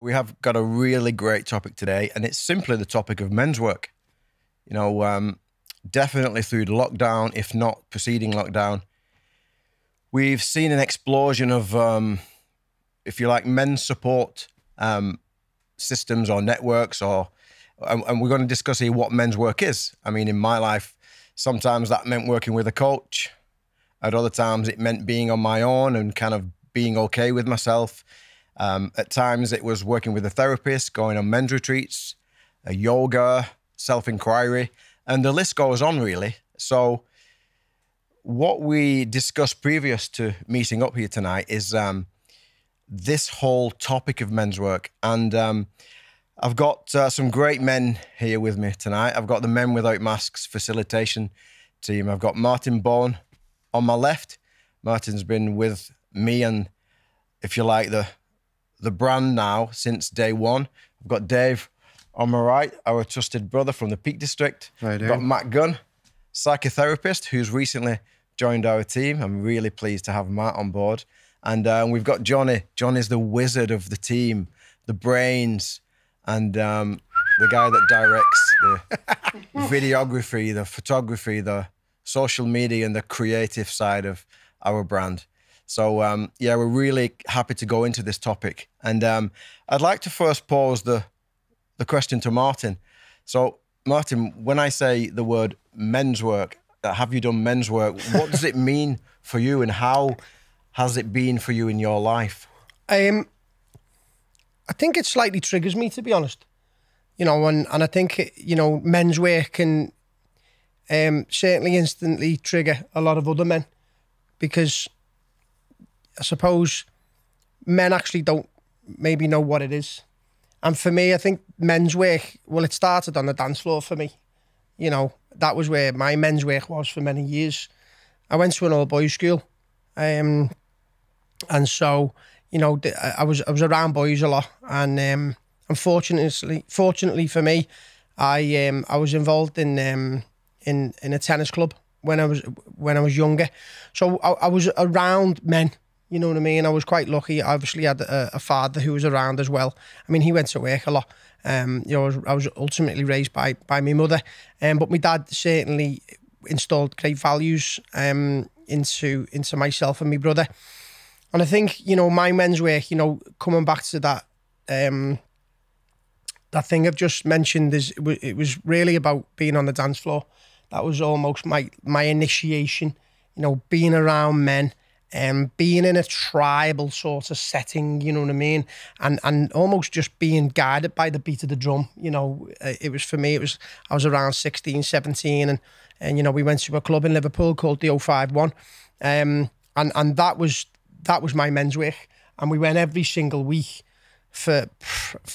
We have got a really great topic today, and it's simply the topic of men's work. You know, definitely through the lockdown, if not preceding lockdown, we've seen an explosion of, if you like, men's support systems or networks, and we're going to discuss here what men's work is. I mean, in my life, sometimes that meant working with a coach. At other times, it meant being on my own and kind of being okay with myself. At times, it was working with a therapist, going on men's retreats, yoga, self-inquiry, and the list goes on, really. So what we discussed previous to meeting up here tonight is this whole topic of men's work. And I've got some great men here with me tonight. I've got the Men Without Masks Facilitation Team. I've got Martin Bowen on my left. Martin's been with me and, if you like, the brand now since day one. I've got Dave on my right, our trusted brother from the Peak District. I've got Matt Gunn, psychotherapist, who's recently joined our team. I'm really pleased to have Matt on board. And we've got Jonny. Jonny's the wizard of the team, the brains, and the guy that directs the videography, the photography, the social media, and the creative side of our brand. So, yeah, we're really happy to go into this topic. And I'd like to first pose the question to Martin. So, Martin, when I say the word men's work, have you done men's work? What does it mean for you, and how has it been for you in your life? I think it slightly triggers me, to be honest. You know, and I think, you know, men's work can certainly instantly trigger a lot of other men, because I suppose men actually don't maybe know what it is. And for me, I think men's work, well, it started on the dance floor for me. You know, that was where my men's work was for many years. I went to an all-boys school. And so, you know, I was around boys a lot. And unfortunately for me, I was involved in a tennis club when I was younger. So I was around men. You know what I mean? I was quite lucky. I obviously had a father who was around as well. I mean, he went to work a lot. You know, I was ultimately raised by my mother. But my dad certainly installed great values into myself and my brother. And I think, you know, my men's work, you know, coming back to that that thing I've just mentioned, it was really about being on the dance floor. That was almost my initiation, you know, being around men. Being in a tribal sort of setting, you know what I mean? And almost just being guided by the beat of the drum, you know. It was, for me, I was around 16, 17 and you know, we went to a club in Liverpool called the 051. And that was my men's work. And we went every single week for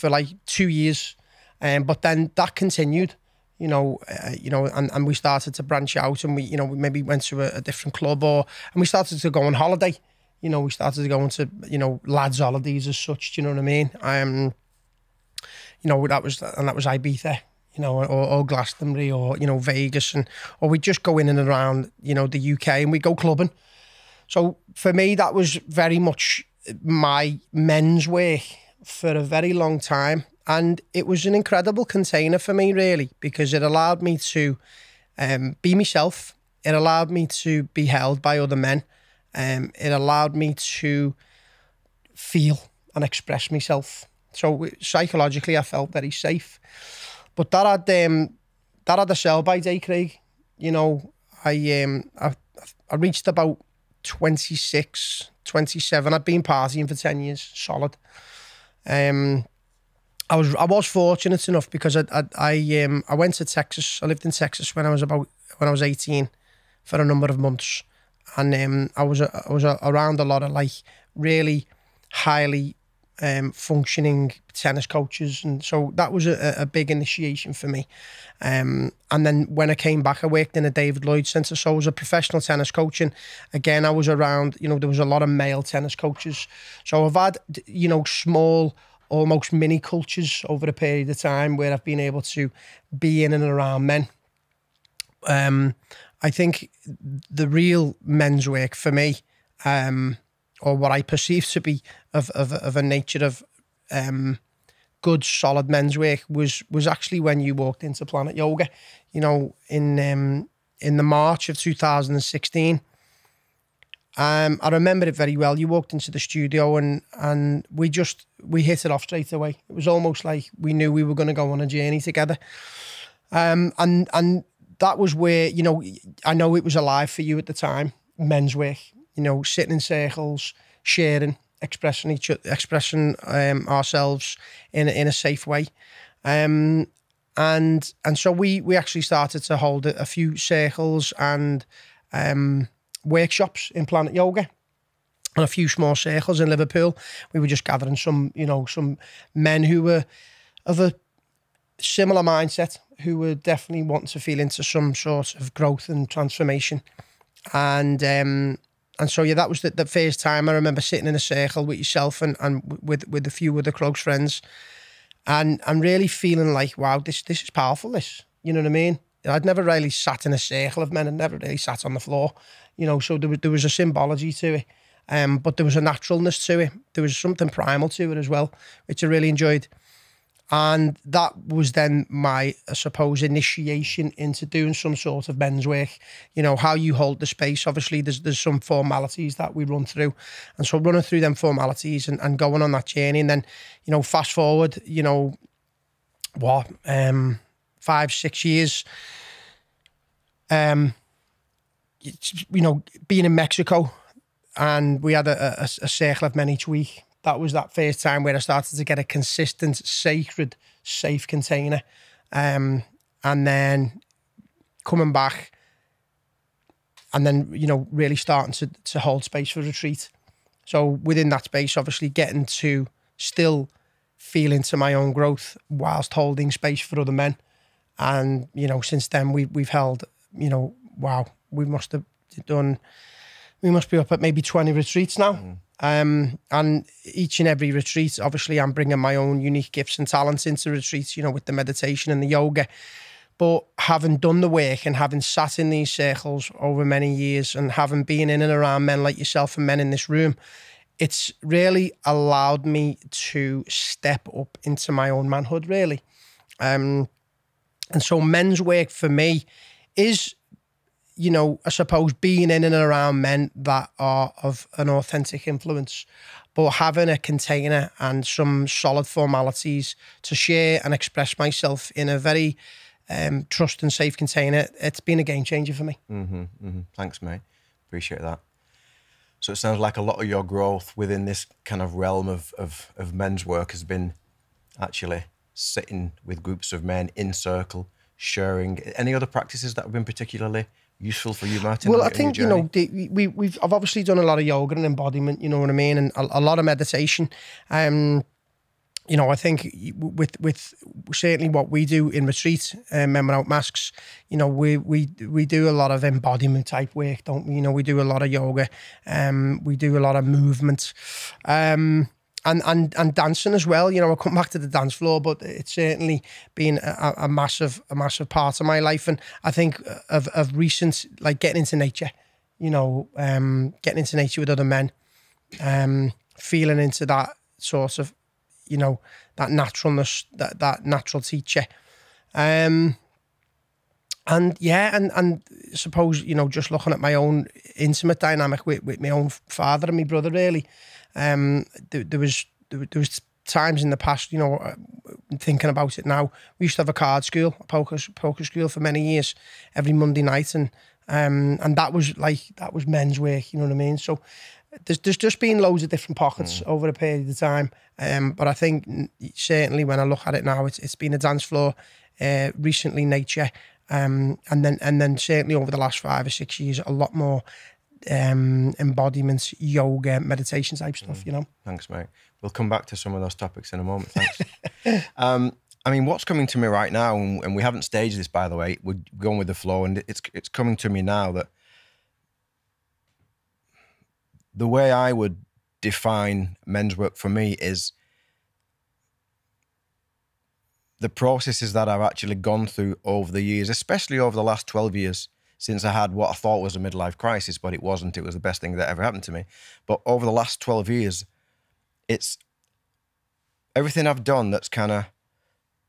like 2 years. But then that continued. You know, and we started to branch out, and we maybe went to a different club, and we started to go on holiday. You know, we started to go into, you know, lads' holidays as such. Do you know what I mean? You know, that was Ibiza, you know, or Glastonbury, or, you know, Vegas, or we just go in and around, you know, the UK, and we go clubbing. So for me, that was very much my men's work for a very long time. And it was an incredible container for me, really, because it allowed me to be myself. It allowed me to be held by other men. It allowed me to feel and express myself. So psychologically, I felt very safe. But that had a sell-by date, Craig. You know, I reached about 26, 27. I'd been partying for 10 years, solid. I was fortunate enough because I went to Texas. I lived in Texas when I was 18 for a number of months, and I was around a lot of like really highly functioning tennis coaches, and so that was a big initiation for me. And then when I came back, I worked in a David Lloyd Centre, so I was a professional tennis coach, and again I was around, you know, there was a lot of male tennis coaches, so I've had, you know, small, almost mini cultures over a period of time where I've been able to be in and around men. I think the real men's work for me, or what I perceive to be of a nature of good solid men's work was actually when you walked into Planet Yoga, you know, in the March of 2016. I remember it very well. You walked into the studio and we hit it off straight away. It was almost like we knew we were going to go on a journey together. And that was where, you know, I know it was alive for you at the time, men's work, you know, sitting in circles, sharing, expressing ourselves in a safe way. And so we actually started to hold a few circles and workshops in Planet Yoga and a few small circles in Liverpool. We were just gathering some men who were of a similar mindset, who were definitely wanting to feel into some sort of growth and transformation. And so, yeah, that was the first time I remember sitting in a circle with yourself and with a few other close friends and really feeling like, wow, this is powerful, this. You know what I mean? I'd never really sat in a circle of men and never really sat on the floor, you know, so there was a symbology to it. But there was a naturalness to it. There was something primal to it as well, which I really enjoyed. And that was then my, I suppose, initiation into doing some sort of men's work. You know, how you hold the space. Obviously, there's some formalities that we run through. And so running through them formalities and going on that journey. And then, you know, fast forward, you know, 5-6 years, you know, being in Mexico, and we had a circle of men each week. That was that first time where I started to get a consistent, sacred, safe container. And then coming back and then, you know, really starting to hold space for retreat. So within that space, obviously getting to still feel into my own growth whilst holding space for other men. And, you know, since then we've held, you know, wow, we must be up at maybe 20 retreats now. And each and every retreat, obviously I'm bringing my own unique gifts and talents into retreats, you know, with the meditation and the yoga. But having done the work and having sat in these circles over many years and having been in and around men like yourself and men in this room, it's really allowed me to step up into my own manhood, really. And so men's work for me is, you know, I suppose being in and around men that are of an authentic influence, but having a container and some solid formalities to share and express myself in a very trust and safe container, it's been a game changer for me. Thanks, mate. Appreciate that. So it sounds like a lot of your growth within this kind of realm of men's work has been actually sitting with groups of men in circle, sharing. Any other practices that have been particularly useful for you, Martin? Well, I think, you know, I've obviously done a lot of yoga and embodiment, you know what I mean, and a lot of meditation. You know, I think with certainly what we do in retreat, Men Without Masks, you know, we do a lot of embodiment type work, don't we? You know, we do a lot of yoga, we do a lot of movement, and dancing as well. You know, I'll come back to the dance floor, but it's certainly been a massive part of my life. And I think of recent, like getting into nature, you know, getting into nature with other men, feeling into that sort of, you know, that naturalness, that natural teacher. And suppose, you know, just looking at my own intimate dynamic with my own father and my brother, really. There was times in the past, you know, thinking about it now, we used to have a card school, a poker school for many years, every Monday night, and that was men's work, you know what I mean? So there's just been loads of different pockets over a period of time, but I think certainly when I look at it now, it's been a dance floor, recently nature, and then certainly over the last 5 or 6 years, a lot more embodiments, yoga, meditation type stuff, you know. Thanks, mate. We'll come back to some of those topics in a moment. Thanks. I mean, what's coming to me right now, and we haven't staged this, by the way, we're going with the flow, and it's coming to me now that the way I would define men's work for me is the processes that I've actually gone through over the years, especially over the last 12 years, since I had what I thought was a midlife crisis, but it wasn't. It was the best thing that ever happened to me. But over the last 12 years, it's everything I've done that's kind of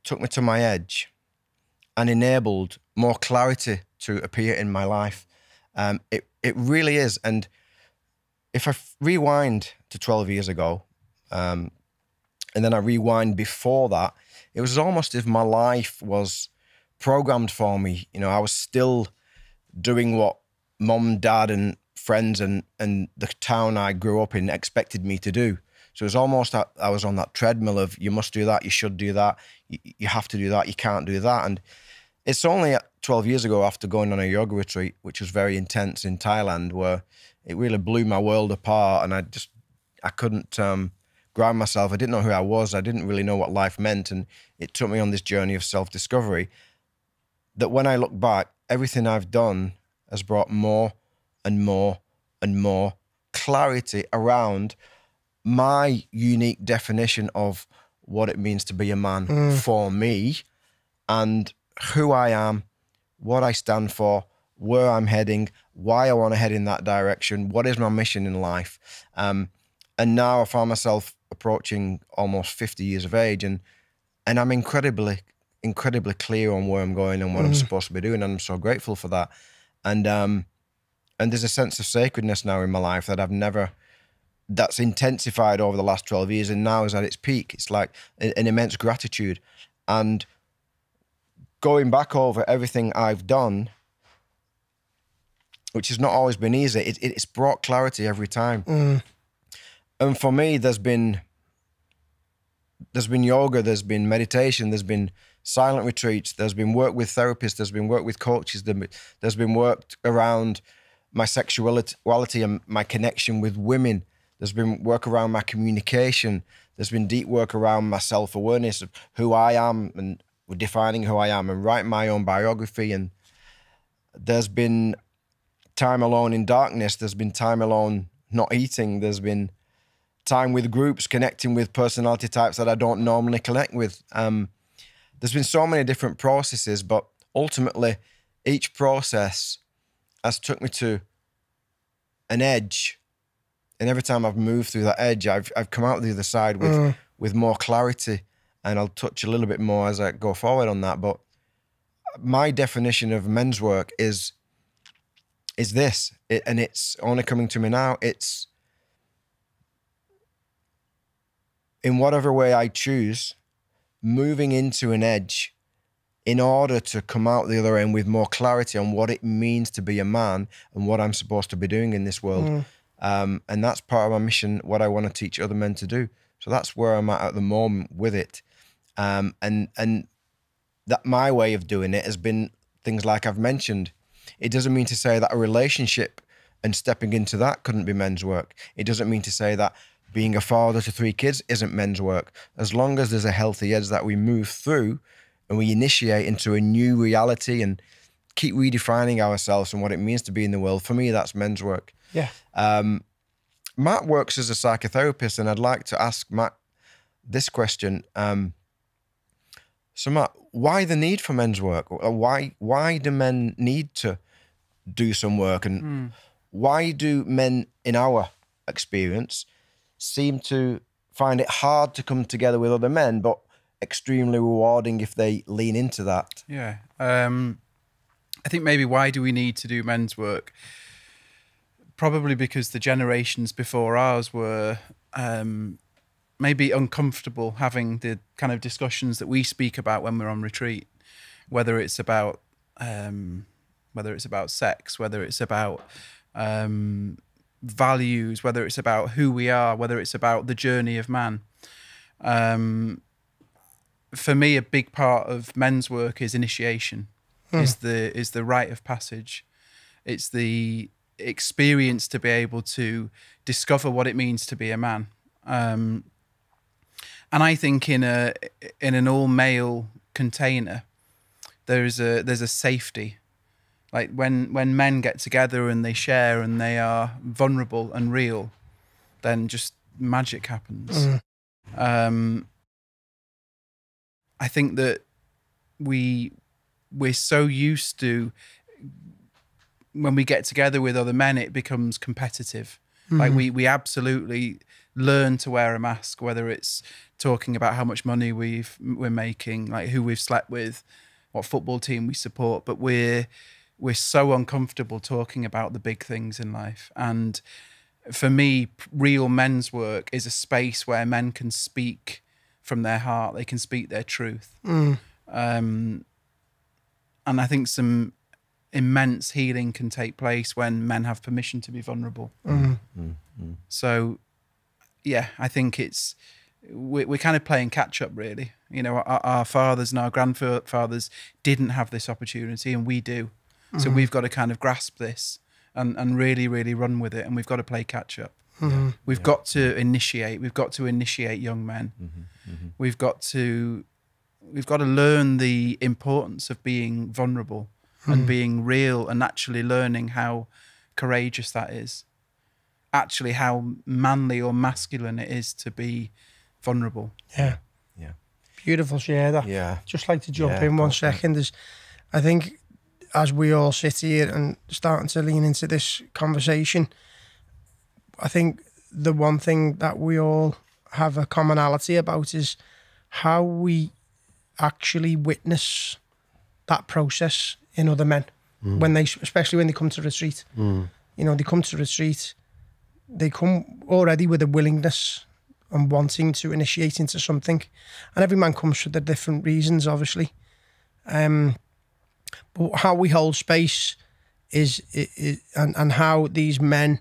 took me to my edge and enabled more clarity to appear in my life. It really is. And if I rewind to 12 years ago, and then I rewind before that, it was almost as if my life was programmed for me. You know, I was still doing what mom, dad, and friends and the town I grew up in expected me to do. So it was almost that I was on that treadmill of you must do that, you should do that, you have to do that, you can't do that. And it's only 12 years ago after going on a yoga retreat, which was very intense in Thailand, where it really blew my world apart, and I couldn't ground myself. I didn't know who I was. I didn't really know what life meant, and it took me on this journey of self-discovery that when I look back, everything I've done has brought more and more and more clarity around my unique definition of what it means to be a man for me, and who I am, what I stand for, where I'm heading, why I want to head in that direction, what is my mission in life. And now I find myself approaching almost 50 years of age, and I'm incredibly clear on where I'm going and what I'm supposed to be doing, and I'm so grateful for that. And there's a sense of sacredness now in my life that's intensified over the last 12 years, and now is at its peak. It's like an immense gratitude. And going back over everything I've done, which has not always been easy, it's brought clarity every time. And for me, there's been yoga, there's been meditation, there's been silent retreats, there's been work with therapists, there's been work with coaches, there's been work around my sexuality and my connection with women. There's been work around my communication. There's been deep work around my self-awareness of who I am and defining who I am and writing my own biography. And there's been time alone in darkness. There's been time alone not eating. There's been time with groups, connecting with personality types that I don't normally connect with. There's been so many different processes, but ultimately each process has took me to an edge. And every time I've moved through that edge, I've come out the other side with more clarity. And I'll touch a little bit more as I go forward on that. But my definition of men's work is this, and it's only coming to me now. It's in whatever way I choose, moving into an edge in order to come out the other end with more clarity on what it means to be a man and what I'm supposed to be doing in this world. And that's part of my mission, what I want to teach other men to do. So that's where I'm at the moment with it. And that my way of doing it has been things like I've mentioned. It doesn't mean to say that a relationship and stepping into that couldn't be men's work. It doesn't mean to say that being a father to 3 kids isn't men's work. As long as there's a healthy edge that we move through and we initiate into a new reality and keep redefining ourselves and what it means to be in the world, for me, that's men's work. Yeah. Matt works as a psychotherapist, and I'd like to ask Matt this question. So Matt, why the need for men's work? Why do men need to do some work? And why do men, in our experience, seem to find it hard to come together with other men, but extremely rewarding if they lean into that? Yeah. I think maybe why do we need to do men's work? Probably because the generations before ours were maybe uncomfortable having the kind of discussions that we speak about when we're on retreat, whether it's about sex, whether it's about values, whether it's about who we are, whether it's about the journey of man. For me, a big part of men's work is initiation, is the rite of passage. It's the experience to be able to discover what it means to be a man. And I think in an all male container, there's a safety. Like when men get together and they share and they are vulnerable and real, then just magic happens. I think that we're so used to, when we get together with other men, it becomes competitive. Like we absolutely learn to wear a mask, whether it's talking about how much money we're making, like who we've slept with, what football team we support, but we're so uncomfortable talking about the big things in life. And for me, real men's work is a space where men can speak from their heart. They can speak their truth. And I think some immense healing can take place when men have permission to be vulnerable. So, yeah, I think we're kind of playing catch up, really. You know, our fathers and our grandfathers didn't have this opportunity, and we do. So we've got to kind of grasp this and really, really run with it, and we've got to play catch up. We've got to initiate. We've got to initiate young men. We've got to learn the importance of being vulnerable and being real, and actually learning how courageous that is. Actually, how manly or masculine it is to be vulnerable. Yeah. Beautiful share that. Yeah. Just like to jump in 1 second. I think as we all sit here and starting to lean into this conversation, I think the one thing that we all have a commonality about is how we actually witness that process in other men, especially when they come to retreat. You know, they come to retreat, they come already with a willingness and wanting to initiate into something, and every man comes for the different reasons, obviously. But how we hold space is and how these men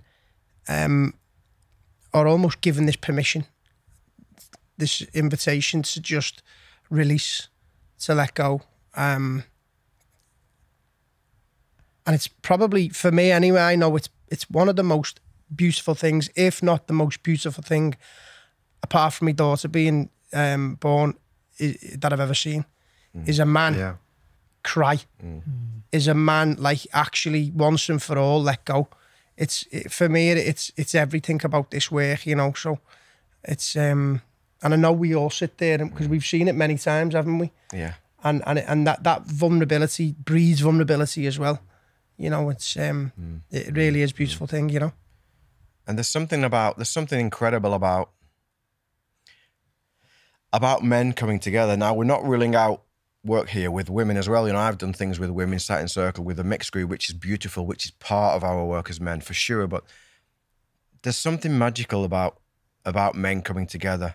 are almost given this permission, this invitation to just release, to let go. And it's probably, for me anyway, I know it's one of the most beautiful things, if not the most beautiful thing, apart from my daughter being born, that I've ever seen, is a man cry. Is a man like actually once and for all let go. For me, it's everything about this work, you know. So it's and I know we all sit there because we've seen it many times, haven't we? Yeah. And that vulnerability breeds vulnerability as well. You know, it's it really is a beautiful thing, you know. And there's something incredible about men coming together. Now, we're not ruling out work here with women as well. You know, I've done things with women, sat in circle with a mixed group, which is beautiful, which is part of our work as men for sure. But there's something magical about men coming together.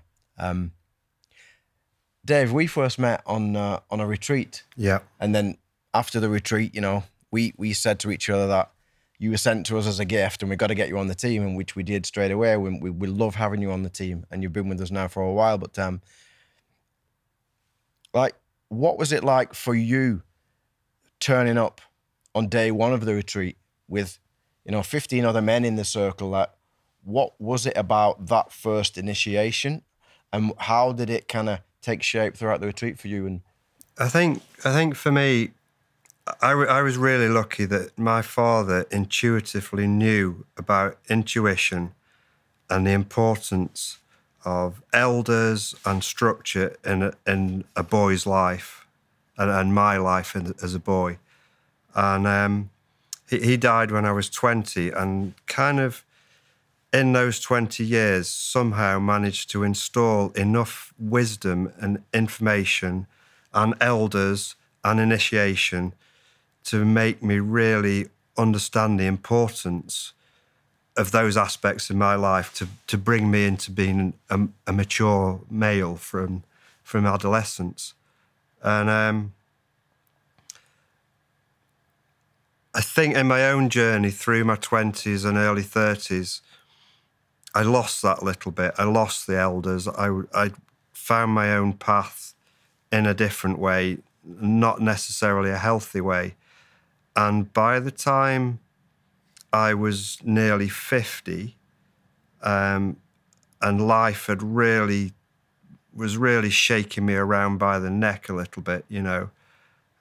Dave, we first met on a retreat. Yeah. And then after the retreat, you know, we said to each other that you were sent to us as a gift and we got to get you on the team, and which we did straight away. We love having you on the team, and you've been with us now for a while. But like, what was it like for you turning up on day one of the retreat with, you know, 15 other men in the circle? Like, what was it about that first initiation, and how did it kind of take shape throughout the retreat for you? And I think for me, I was really lucky that my father intuitively knew about intuition and the importance of elders and structure in a boy's life and my life as a boy. And he died when I was 20, and kind of in those 20 years somehow managed to install enough wisdom and information and elders and initiation to make me really understand the importance of those aspects in my life to bring me into being a mature male from adolescence. And I think in my own journey through my 20s and early 30s, I lost that little bit. I lost the elders. I found my own path in a different way, not necessarily a healthy way. And by the time I was nearly 50, and life was really shaking me around by the neck a little bit, you know.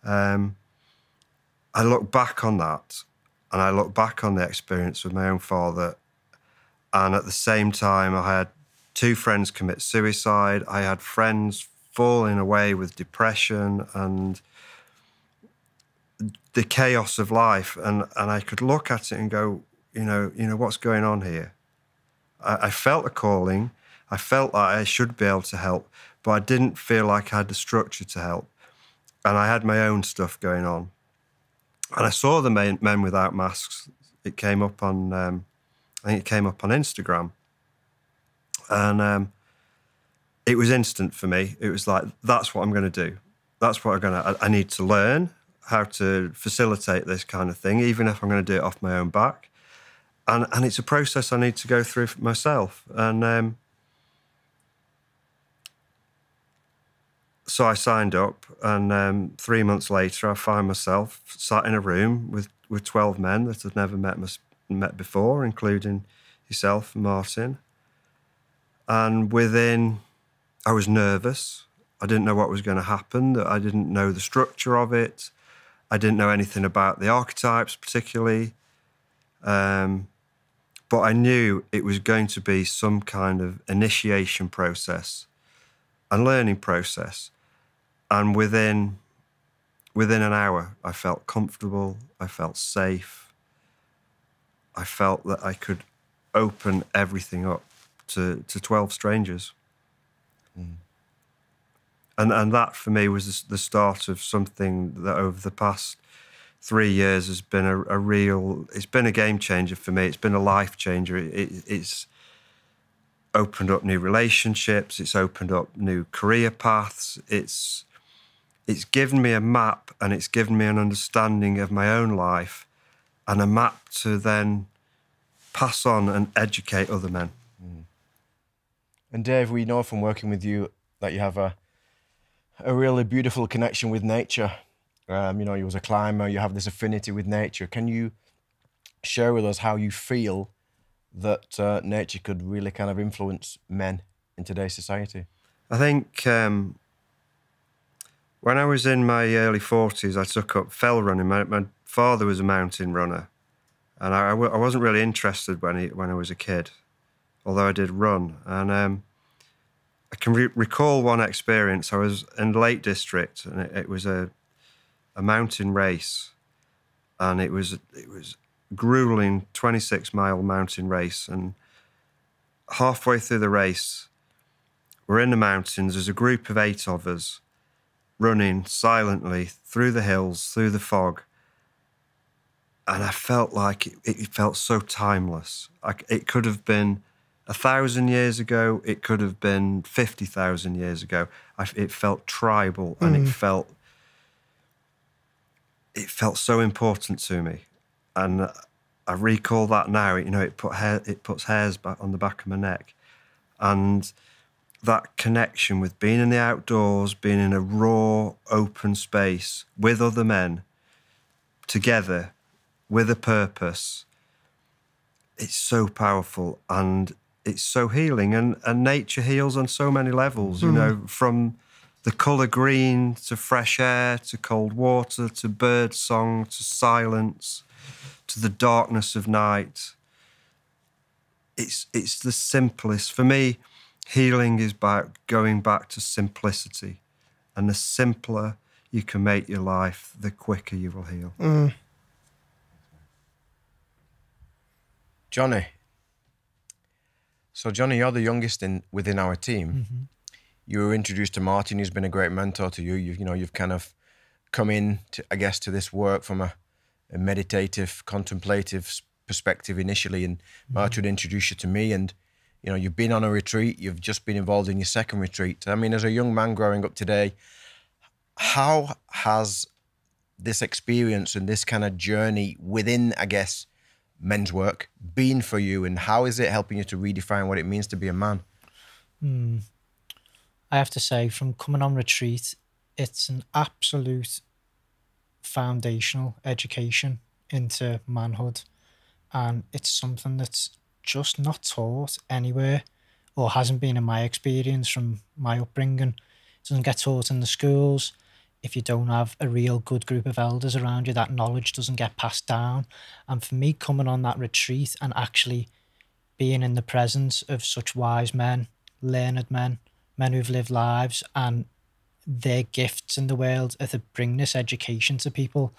I look back on that, and I look back on the experience with my own father, and at the same time I had 2 friends commit suicide. I had friends falling away with depression and the chaos of life, and I could look at it and go, you know, what's going on here? I felt a calling. I felt like I should be able to help, but I didn't feel like I had the structure to help. And I had my own stuff going on. And I saw the Men Without Masks. It came up on, I think it came up on Instagram. And it was instant for me. It was like, that's what I'm going to do. That's what I need to learn how to facilitate this kind of thing, even if I'm going to do it off my own back. And it's a process I need to go through for myself. And so I signed up, and 3 months later, I find myself sat in a room with 12 men that I'd never met before, including yourself and Martin. And I was nervous. I didn't know what was going to happen. I didn't know the structure of it. I didn't know anything about the archetypes particularly. But I knew it was going to be some kind of initiation process and learning process. And within an hour, I felt comfortable. I felt safe. I felt that I could open everything up to 12 strangers. Mm. And that for me was the start of something that over the past 3 years has been it's been a game changer for me. It's been a life changer. It's opened up new relationships. It's opened up new career paths. It's given me a map, and it's given me an understanding of my own life and a map to then pass on and educate other men. Mm. And Dave, we know from working with you that you have a really beautiful connection with nature. You was a climber, you have this affinity with nature. Can you share with us how you feel that nature could really kind of influence men in today's society? I think when I was in my early 40s, I took up fell running. My father was a mountain runner, and I wasn't really interested when I was a kid, although I did run. And I can recall one experience. I was in the Lake District, and it was a mountain race, and it was grueling 26-mile mountain race. And halfway through the race, we're in the mountains. There's a group of 8 of us running silently through the hills, through the fog. And I felt like it felt so timeless. Like it could have been 1,000 years ago. It could have been 50,000 years ago. It felt tribal, and it felt so important to me. And I recall that now. It puts hairs back on the back of my neck. And that connection with being in the outdoors, being in a raw, open space with other men, together, with a purpose, it's so powerful, and it's so healing. And nature heals on so many levels, from the colour green to fresh air to cold water to bird song to silence to the darkness of night. It's the simplest. For me, healing is about going back to simplicity. And the simpler you can make your life, the quicker you will heal. Mm. Jonny. So, Jonny, you're the youngest within our team. Mm-hmm. You were introduced to Martin, who's been a great mentor to you. You've kind of come in, to this work from a meditative, contemplative perspective initially, and Martin would introduce you to me. And you've been on a retreat. You've just been involved in your second retreat. I mean, as a young man growing up today, how has this experience and this kind of journey within, men's work been for you, and how is it helping you to redefine what it means to be a man? I have to say, from coming on retreat, it's an absolute foundational education into manhood, and it's something that's just not taught anywhere, or hasn't been in my experience from my upbringing. It doesn't get taught in the schools. If you don't have a real good group of elders around you, that knowledge doesn't get passed down. And for me, coming on that retreat and actually being in the presence of such wise men, learned men who've lived lives, and their gifts in the world to bring this education to people,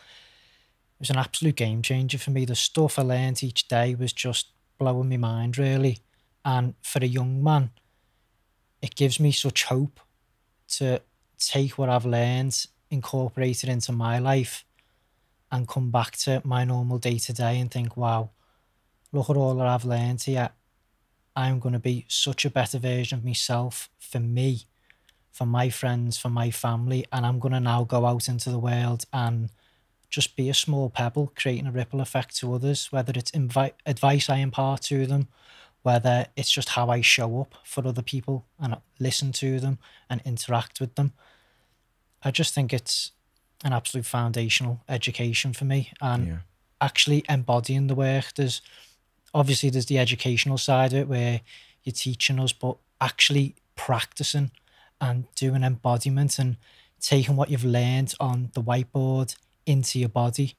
it was an absolute game changer for me. The stuff I learned each day was just blowing my mind, really. And for a young man, it gives me such hope to take what I've learned, incorporate it into my life, and come back to my normal day to day and think, wow, look at all that I've learned here. I'm going to be such a better version of myself for me, for my friends, for my family. And I'm going to now go out into the world and just be a small pebble, creating a ripple effect to others, whether it's advice I impart to them, whether it's just how I show up for other people and listen to them and interact with them. I just think it's an absolute foundational education for me, and actually embodying the work. There's the educational side of it where you're teaching us, but actually practicing and doing embodiment and taking what you've learned on the whiteboard into your body.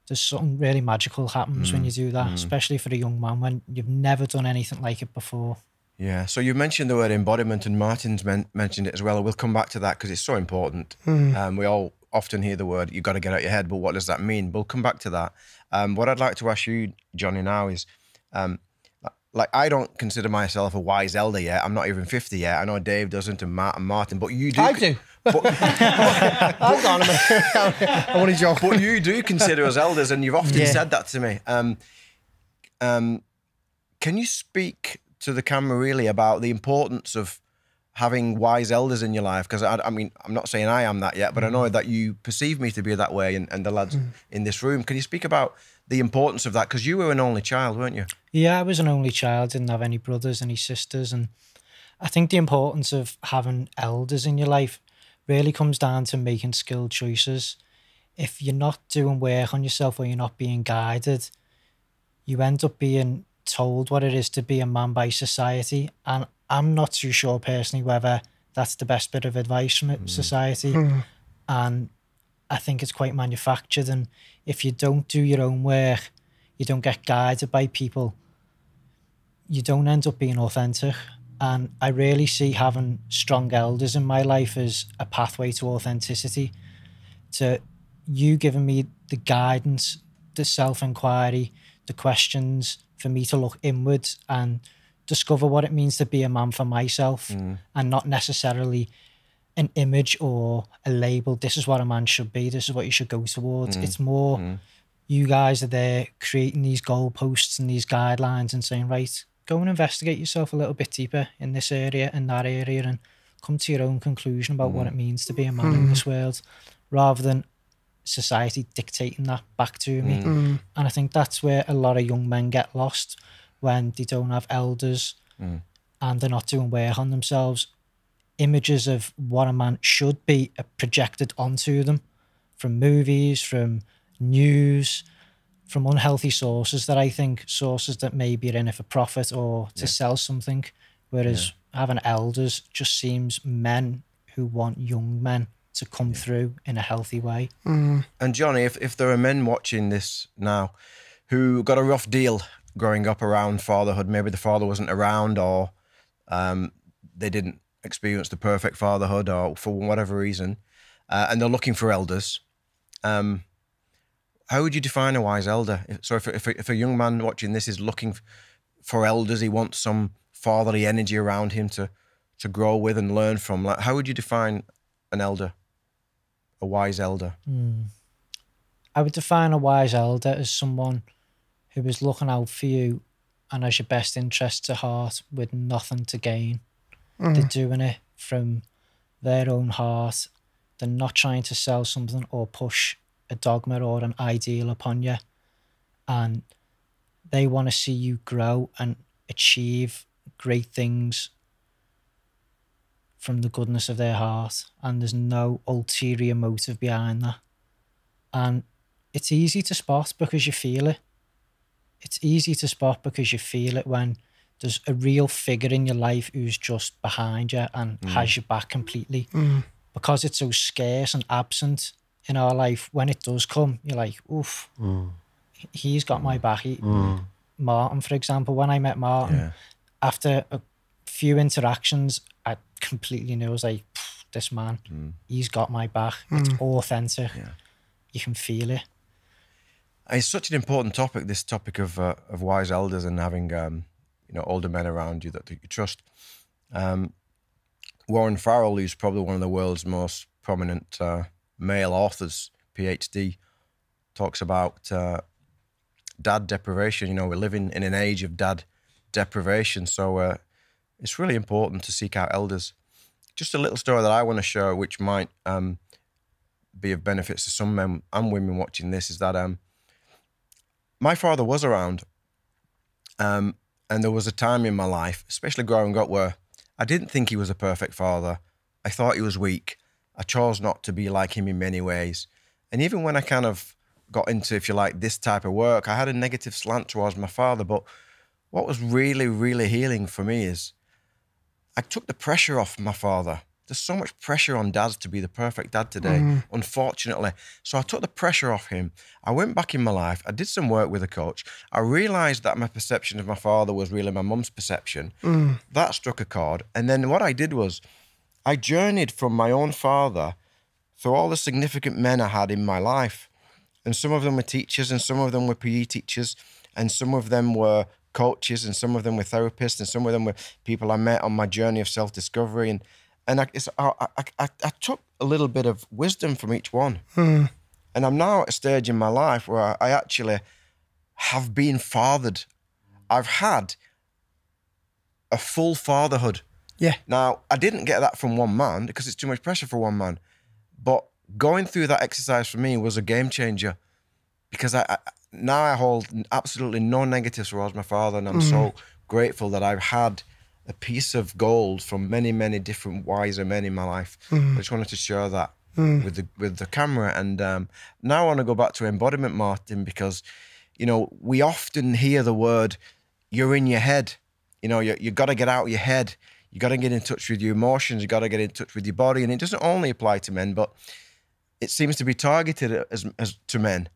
There's something really magical happens when you do that, especially for a young man when you've never done anything like it before. Yeah, so you mentioned the word embodiment, and Martin's mentioned it as well. We'll come back to that because it's so important. We all often hear the word, you've got to get out your head, but what does that mean? We'll come back to that. What I'd like to ask you, Jonny, now is, like, I don't consider myself a wise elder yet. I'm not even 50 yet. I know Dave doesn't, and Martin, but you do. I do. Hold on a minute. I want to joke. But you do consider us elders, and you've often said that to me. Can you speak to the camera really about the importance of having wise elders in your life? Because I mean, I'm not saying I am that yet, but I know that you perceive me to be that way, and the lads in this room. Can you speak about the importance of that? Because you were an only child, weren't you? Yeah, I was an only child, didn't have any brothers, any sisters. And I think the importance of having elders in your life really comes down to making skilled choices. If you're not doing work on yourself or you're not being guided, you end up being told what it is to be a man by society. And I'm not too sure personally whether that's the best bit of advice from society. And I think it's quite manufactured. And if you don't do your own work, you don't get guided by people, you don't end up being authentic. And I really see having strong elders in my life as a pathway to authenticity, to you giving me the guidance, the self-inquiry, the questions for me to look inwards and discover what it means to be a man for myself, and not necessarily an image or a label. This is what a man should be. This is what you should go towards. It's more you guys are there creating these goalposts and these guidelines and saying, right, go and investigate yourself a little bit deeper in this area and that area and come to your own conclusion about what it means to be a man in this world, rather than society dictating that back to me. And I think that's where a lot of young men get lost, when they don't have elders and they're not doing work on themselves. Images of what a man should be are projected onto them from movies, from news, from unhealthy sources that I think, sources that maybe are in it for profit or to sell something, whereas having elders just seems men who want young men to come through in a healthy way. And Jonny, if there are men watching this now who got a rough deal growing up around fatherhood, maybe the father wasn't around, or they didn't experience the perfect fatherhood, or for whatever reason, and they're looking for elders, how would you define a wise elder? So if a young man watching this is looking for elders, he wants some fatherly energy around him to grow with and learn from, like, how would you define an elder, a wise elder? I would define a wise elder as someone who is looking out for you and has your best interests at heart with nothing to gain. They're doing it from their own heart. They're not trying to sell something or push a dogma or an ideal upon you. And they want to see you grow and achieve great things from the goodness of their heart. And there's no ulterior motive behind that. And it's easy to spot because you feel it. It's easy to spot because you feel it when there's a real figure in your life who's just behind you and has your back completely. Because it's so scarce and absent in our life, when it does come, you're like, oof, he's got my back. Martin, for example, when I met Martin, after a few interactions, I completely knew, I was like, this man, he's got my back. It's authentic. You can feel it. It's such an important topic, this topic of wise elders and having older men around you that you trust. Warren Farrell, who's probably one of the world's most prominent male authors, PhD, talks about dad deprivation. We're living in an age of dad deprivation, so it's really important to seek out elders. Just a little story that I want to share, which might be of benefit to some men and women watching this, is that my father was around, and there was a time in my life, especially growing up, where I didn't think he was a perfect father. I thought he was weak. I chose not to be like him in many ways. And even when I kind of got into, if you like, this type of work, I had a negative slant towards my father. But what was really, really healing for me is I took the pressure off my father. There's so much pressure on dads to be the perfect dad today, unfortunately. So I took the pressure off him. I went back in my life. I did some work with a coach. I realised that my perception of my father was really my mum's perception. That struck a chord. And then what I did was I journeyed from my own father through all the significant men I had in my life. And some of them were teachers, and some of them were PE teachers, and some of them were coaches, and some of them were therapists, and some of them were people I met on my journey of self-discovery. And I took a little bit of wisdom from each one. And I'm now at a stage in my life where I actually have been fathered. I've had a full fatherhood. Yeah. Now, I didn't get that from one man because it's too much pressure for one man. But going through that exercise for me was a game changer, because now I hold absolutely no negatives towards my father, and I'm so grateful that I've had a piece of gold from many, many different wiser men in my life. I just wanted to share that with the camera. And now I want to go back to embodiment, Martin, because, we often hear the word, you're in your head. You got to get out of your head. You got to get in touch with your emotions. You got to get in touch with your body. And it doesn't only apply to men, but it seems to be targeted as to men.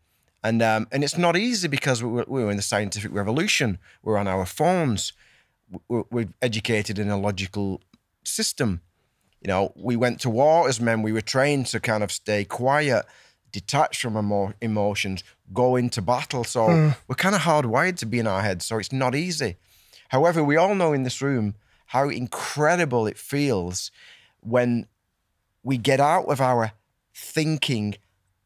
And it's not easy because we're in the scientific revolution. We're on our phones. We're educated in a logical system. We went to war as men. We were trained to kind of stay quiet, detached from emotions, go into battle. So we're kind of hardwired to be in our heads. So it's not easy. However, we all know in this room how incredible it feels when we get out of our thinking,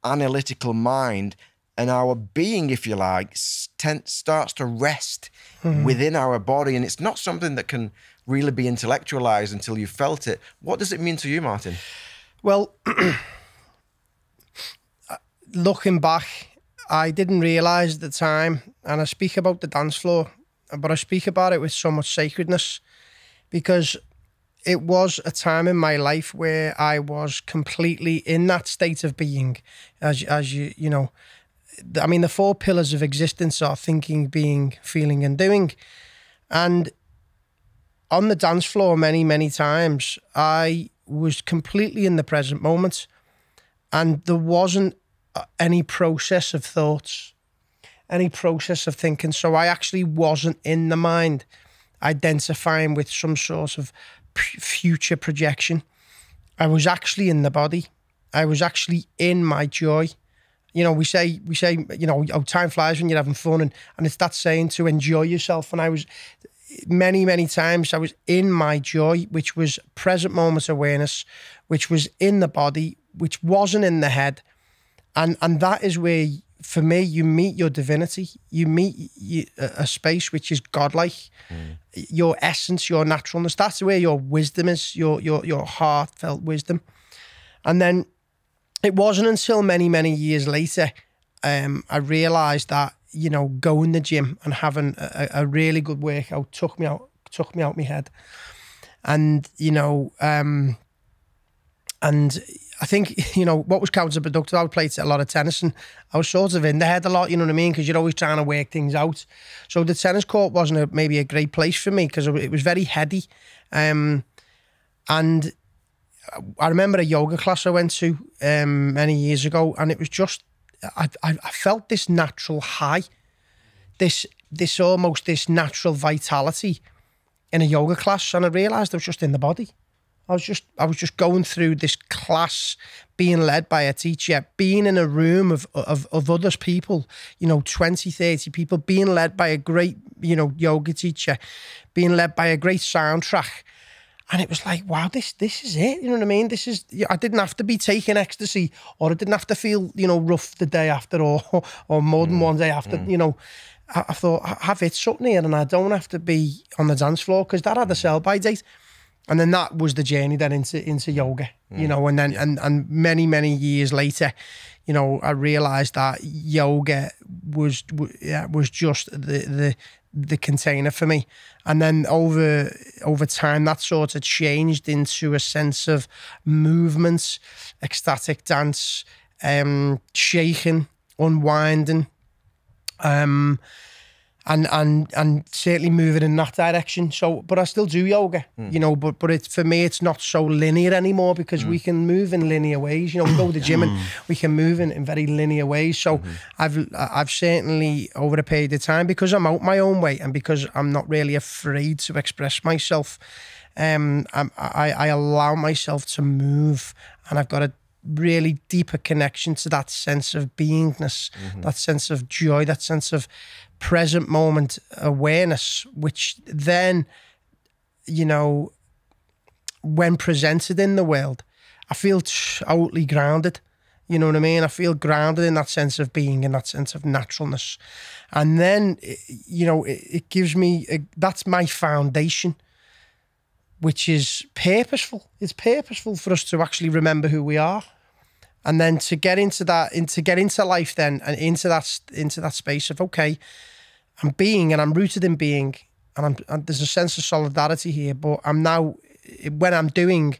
analytical mind, and our being, if you like, starts to rest within our body. And it's not something that can really be intellectualized until you've felt it. What does it mean to you, Martin? Well, looking back, I didn't realise at the time, and I speak about the dance floor, but I speak about it with so much sacredness, because it was a time in my life where I was completely in that state of being, as you know. I mean, the 4 pillars of existence are thinking, being, feeling, and doing. And on the dance floor, many, many times, I was completely in the present moment, and there wasn't any process of thoughts, any process of thinking. So I actually wasn't in the mind, identifying with some sort of future projection. I was actually in the body. I was actually in my joy. We say, time flies when you're having fun, and it's that saying to enjoy yourself. And I was many, many times I was in my joy, which was present moment awareness, which was in the body, which wasn't in the head. And that is where, for me, you meet your divinity. You meet a space which is godlike, your essence, your naturalness. That's where your wisdom is, your heartfelt wisdom. And then it wasn't until many, many years later, I realised that, going to the gym and having a really good workout took me out my head. And, and I think, what was counterproductive, I played a lot of tennis and I was sort of in the head a lot, you know what I mean? Because you're always trying to work things out. So the tennis court wasn't maybe a great place for me because it was very heady. And I remember a yoga class I went to many years ago, and it was just, I felt this natural high, this natural vitality in a yoga class, and I realised I was just in the body. I was just going through this class, being led by a teacher, being in a room of other people, 20, 30 people, being led by a great, yoga teacher, being led by a great soundtrack. And it was like, wow, this is it. You know what I mean? I didn't have to be taking ecstasy, or I didn't have to feel, rough the day after, or more than one day after, I thought, I've hit something here, and I don't have to be on the dance floor, because that had a sell-by date. And then that was the journey then into yoga, and then and many, many years later, I realized that yoga was just the container for me. And then over time, that sort of changed into a sense of movement, ecstatic dance, shaking, unwinding, and certainly moving in that direction. So, but I still do yoga, but it's, for me, it's not so linear anymore, because we can move in linear ways. We go to the gym and we can move in very linear ways. So I've certainly, over a period of time, because I'm out my own way, and because I'm not really afraid to express myself, I allow myself to move, and I've got a really deeper connection to that sense of beingness, that sense of joy, that sense of present moment awareness, which then, when presented in the world, I feel totally grounded. You know what I mean? I feel grounded in that sense of being, in that sense of naturalness. And then, it gives me, that's my foundation, which is purposeful. It's purposeful for us to actually remember who we are. And then to get into that, to get into life then, and into that space of, okay, I'm being, and I'm rooted in being, and there's a sense of solidarity here, but I'm now, when I'm doing,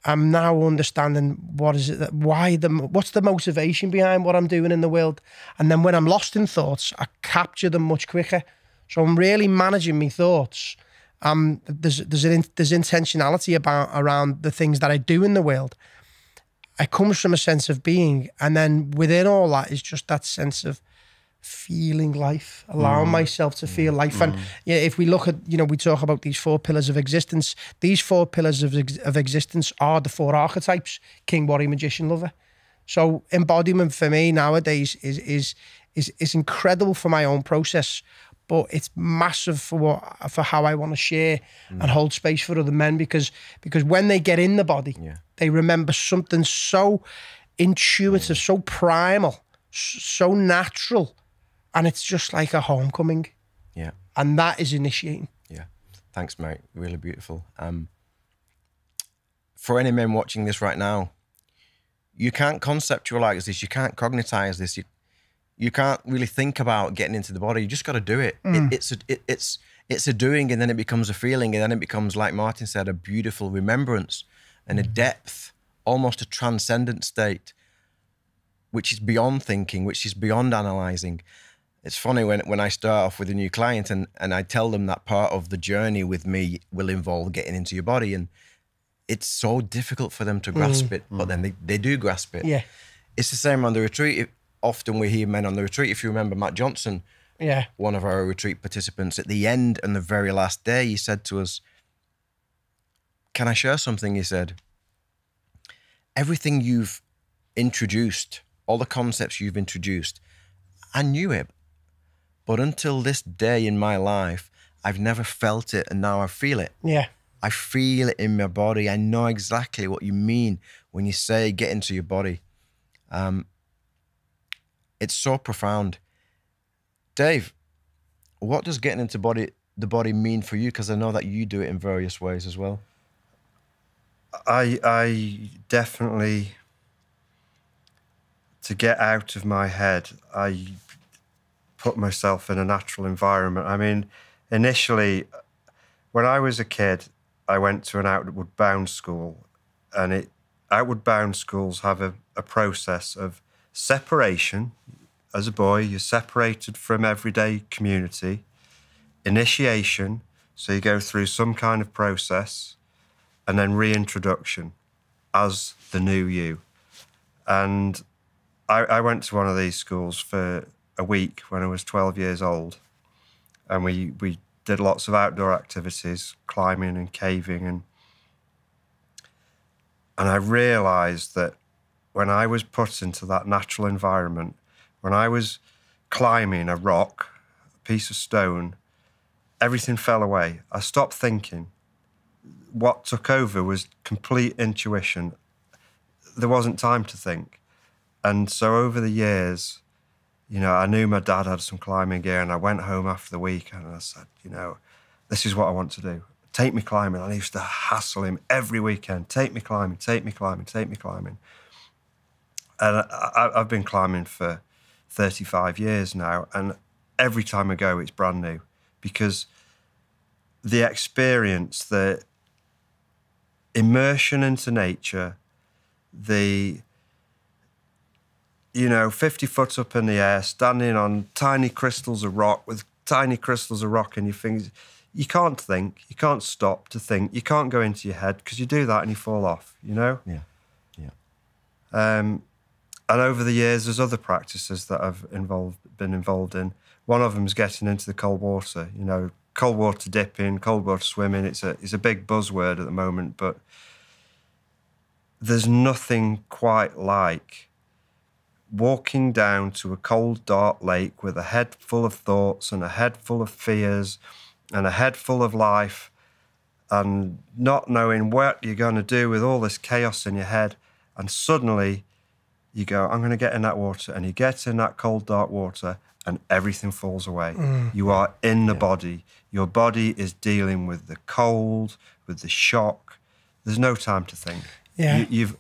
I'm now understanding what's the motivation behind what I'm doing in the world. And then when I'm lost in thoughts, I capture them much quicker. So I'm really managing my thoughts. There's intentionality around the things that I do in the world. It comes from a sense of being, and then within all that is just that sense of feeling life, allowing myself to feel life. And if we look at, we talk about these 4 pillars of existence. These 4 pillars of existence are the 4 archetypes: king, warrior, magician, lover. So embodiment for me nowadays is incredible for my own process, but it's massive for how I want to share and hold space for other men, because when they get in the body, they remember something so intuitive, so primal, so natural, and it's just like a homecoming. Yeah. And that is initiating. Yeah. Thanks, mate. Really beautiful. For any men watching this right now, you can't conceptualize this, you can't cognitize this, you can't really think about getting into the body. You just got to do it. It's a doing, and then it becomes a feeling, and then it becomes, like Martin said, a beautiful remembrance and a depth, almost a transcendent state, which is beyond thinking, which is beyond analyzing. It's funny when I start off with a new client and I tell them that part of the journey with me will involve getting into your body, and it's so difficult for them to grasp it, but then they do grasp it. Yeah. It's the same on the retreat. Often we hear men on the retreat. If you remember Matt Johnson, one of our retreat participants, at the end and the very last day, he said to us, "Can I share something?" He said, "Everything you've introduced, all the concepts you've introduced, I knew it. But until this day in my life, I've never felt it, and now I feel it. Yeah. I feel it in my body. I know exactly what you mean when you say get into your body." It's so profound. Dave, what does getting into the body mean for you? Because I know that you do it in various ways as well. I definitely, to get out of my head, I put myself in a natural environment. I mean, initially, when I was a kid, I went to an outward bound school, and outward bound schools have a process of separation. As a boy, you're separated from everyday community. Initiation, so you go through some kind of process, and then reintroduction as the new you. And I went to one of these schools for a week when I was 12 years old, and we did lots of outdoor activities, climbing and caving, and And I realised that when I was put into that natural environment, when I was climbing a rock, a piece of stone, everything fell away. I stopped thinking. What took over was complete intuition. There wasn't time to think. And so over the years, you know, I knew my dad had some climbing gear, and I went home after the week and I said, you know, this is what I want to do. Take me climbing. I used to hassle him every weekend. Take me climbing, take me climbing, take me climbing. And I've been climbing for 35 years now, and every time I go, it's brand new, because the experience, the immersion into nature, the, you know, 50 foot up in the air, standing on tiny crystals of rock with tiny crystals of rock in your fingers. You can't think. You can't stop to think. You can't go into your head, because you do that and you fall off, you know? Yeah, yeah. And over the years, there's other practices that I've been involved in. One of them is getting into the cold water, you know, cold water dipping, cold water swimming. It's a big buzzword at the moment, but there's nothing quite like walking down to a cold, dark lake with a head full of thoughts and a head full of fears and a head full of life, and not knowing what you're going to do with all this chaos in your head. And suddenly you go, I'm going to get in that water. And you get in that cold, dark water and everything falls away. You are in the body. Your body is dealing with the cold, with the shock. There's no time to think. Yeah. You've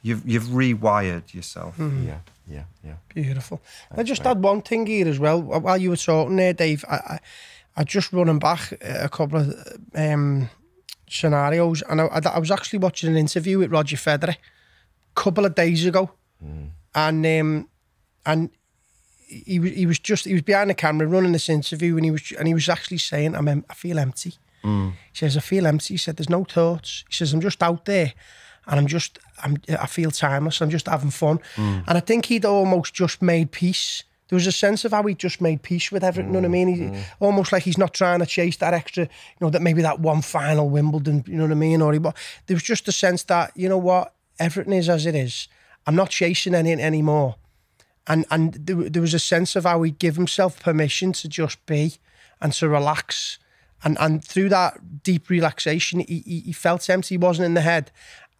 rewired yourself. Yeah, yeah, yeah. Beautiful. I just had one thing here as well. While you were talking there, Dave, I just running back a couple of scenarios, and I was actually watching an interview with Roger Federer a couple of days ago, and he was behind the camera running this interview, and he was actually saying, I feel empty. He says, I feel empty. He said, there's no thoughts. He says, I'm just out there, and I feel timeless. I'm just having fun. And I think he'd almost just made peace. There was a sense of how he just made peace with everything, you know what I mean? Almost like he's not trying to chase that extra, you know, that maybe that one final Wimbledon, you know what I mean? But there was just a sense that, you know what, everything is as it is. I'm not chasing anything anymore. And there was a sense of how he'd give himself permission to just be and to relax. And through that deep relaxation, he felt empty. He wasn't in the head.